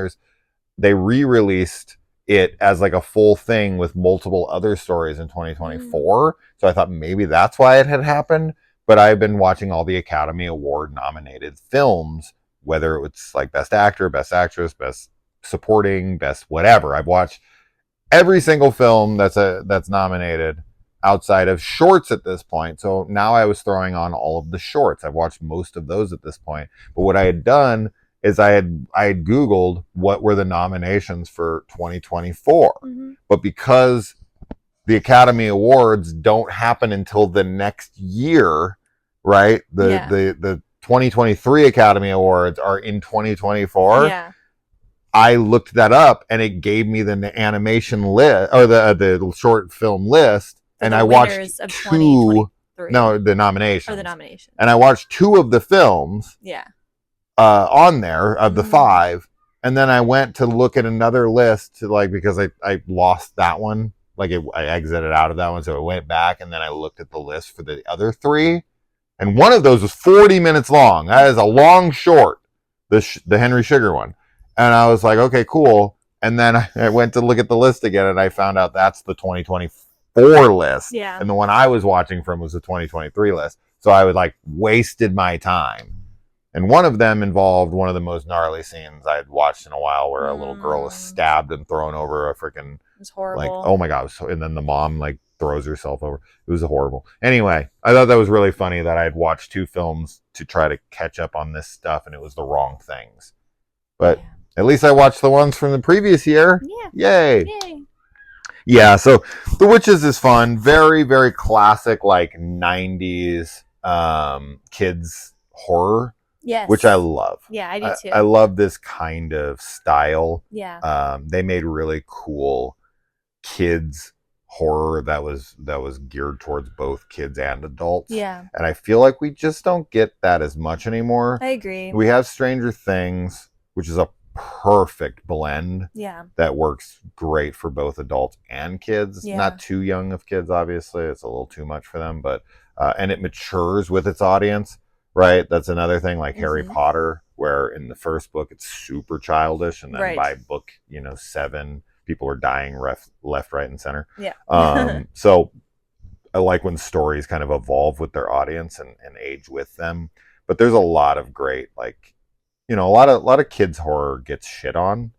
they re-released it as like a full thing with multiple other stories in 2024. So I thought maybe that's why it had happened. But I've been watching all the Academy Award nominated films, whether it's like Best Actor, Best Actress, Best Supporting, Best whatever. I've watched every single film that's nominated outside of shorts at this point. So now I was throwing on all of the shorts. I've watched most of those at this point. But what I had done is I had Googled what were the nominations for 2024. But because the Academy Awards don't happen until the next year, right? The 2023 Academy Awards are in 2024. Yeah. I looked that up and it gave me the animation list, or the short film list, and I watched the nominations. And I watched 2 of the films. On there of the 5, and then I went to look at another list to like, because I lost that one, like I exited out of that one, so I went back and then I looked at the list for the other 3, and one of those was 40 minutes long. That is a long short, the Henry Sugar one, and I was like, okay, cool. And then I went to look at the list again, and I found out that's the 2024 list, and the one I was watching from was the 2023 list. So I would like wasted my time. And one of them involved one of the most gnarly scenes I'd watched in a while, where a little girl is stabbed and thrown over a freaking, It was horrible. like, oh my God. So, and then the mom like throws herself over. It was horrible. Anyway, I thought that was really funny that I had watched 2 films to try to catch up on this stuff, and it was the wrong things. But at least I watched the ones from the previous year. Yeah. Yay. Yeah, so The Witches is fun. Very, very classic, like 90s kids horror. Yes. Which I love. Yeah, I do too. I love this kind of style. Yeah. They made really cool kids horror that was geared towards both kids and adults. Yeah. And I feel like we just don't get that as much anymore. I agree. We have Stranger Things, which is a perfect blend. Yeah. That works great for both adults and kids. Yeah. Not too young of kids, obviously. It's a little too much for them, but and it matures with its audience. Right, that's another thing, like Harry Potter, where in the first book it's super childish, and then by book 7, people are dying left, right, and center. Yeah. So I like when stories kind of evolve with their audience and age with them. But there's a lot of great, like, a lot of kids horror gets shit on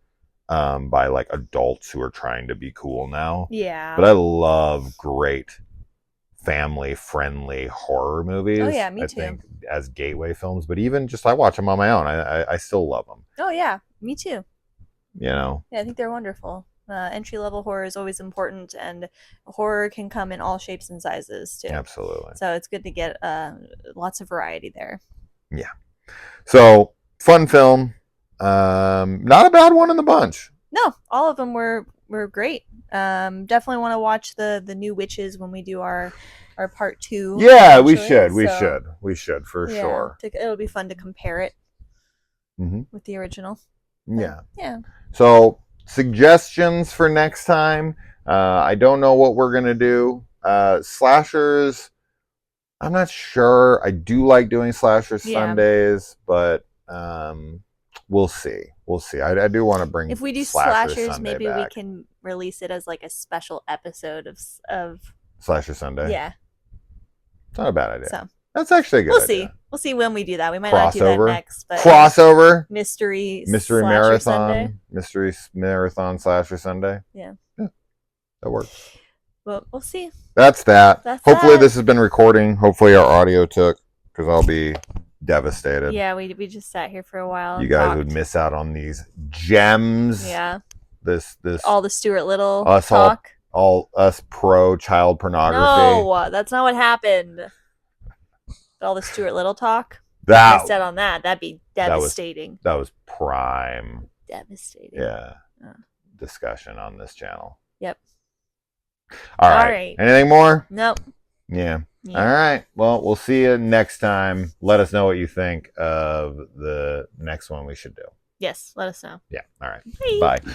by like adults who are trying to be cool now. Yeah. But I love great family-friendly horror movies. Oh yeah, me too. I think as gateway films, but even just I watch them on my own. I still love them. Oh yeah, me too. Yeah, I think they're wonderful. Entry-level horror is always important, and horror can come in all shapes and sizes too. Absolutely. So it's good to get lots of variety there. Yeah. So fun film. Not a bad one in the bunch. No, all of them were great. Definitely want to watch the new Witches when we do our part 2. Yeah, we should for sure. It'll be fun to compare it with the original. Yeah. Yeah. So suggestions for next time. I don't know what we're gonna do. Slashers. I'm not sure. I do like doing slasher Sundays, but we'll see. I do want to bring. If we do slashers, Sunday maybe back. We can release it as like a special episode of Slasher Sunday. Yeah, it's not a bad idea. So that's actually a good. We'll see when we do that. We might Crossover. Not do that next, but crossover mystery marathon Sunday. Mystery marathon Slasher Sunday. Yeah, that works. Well, we'll see. That's that. Hopefully this has been recording. Hopefully our audio took, because I'll be devastated. Yeah, we just sat here for a while. You guys would miss out on these gems. Yeah. This all the Stuart Little talk. All us pro child pornography. No, that's not what happened. All the Stuart Little talk. That I said on that'd be devastating. That was prime. Devastating. Yeah. Discussion on this channel. Yep. All right. Anything more? Nope. Yeah. All right. Well, we'll see you next time. Let us know what you think of the next one we should do. Yes, let us know. Yeah. All right. Bye. Bye.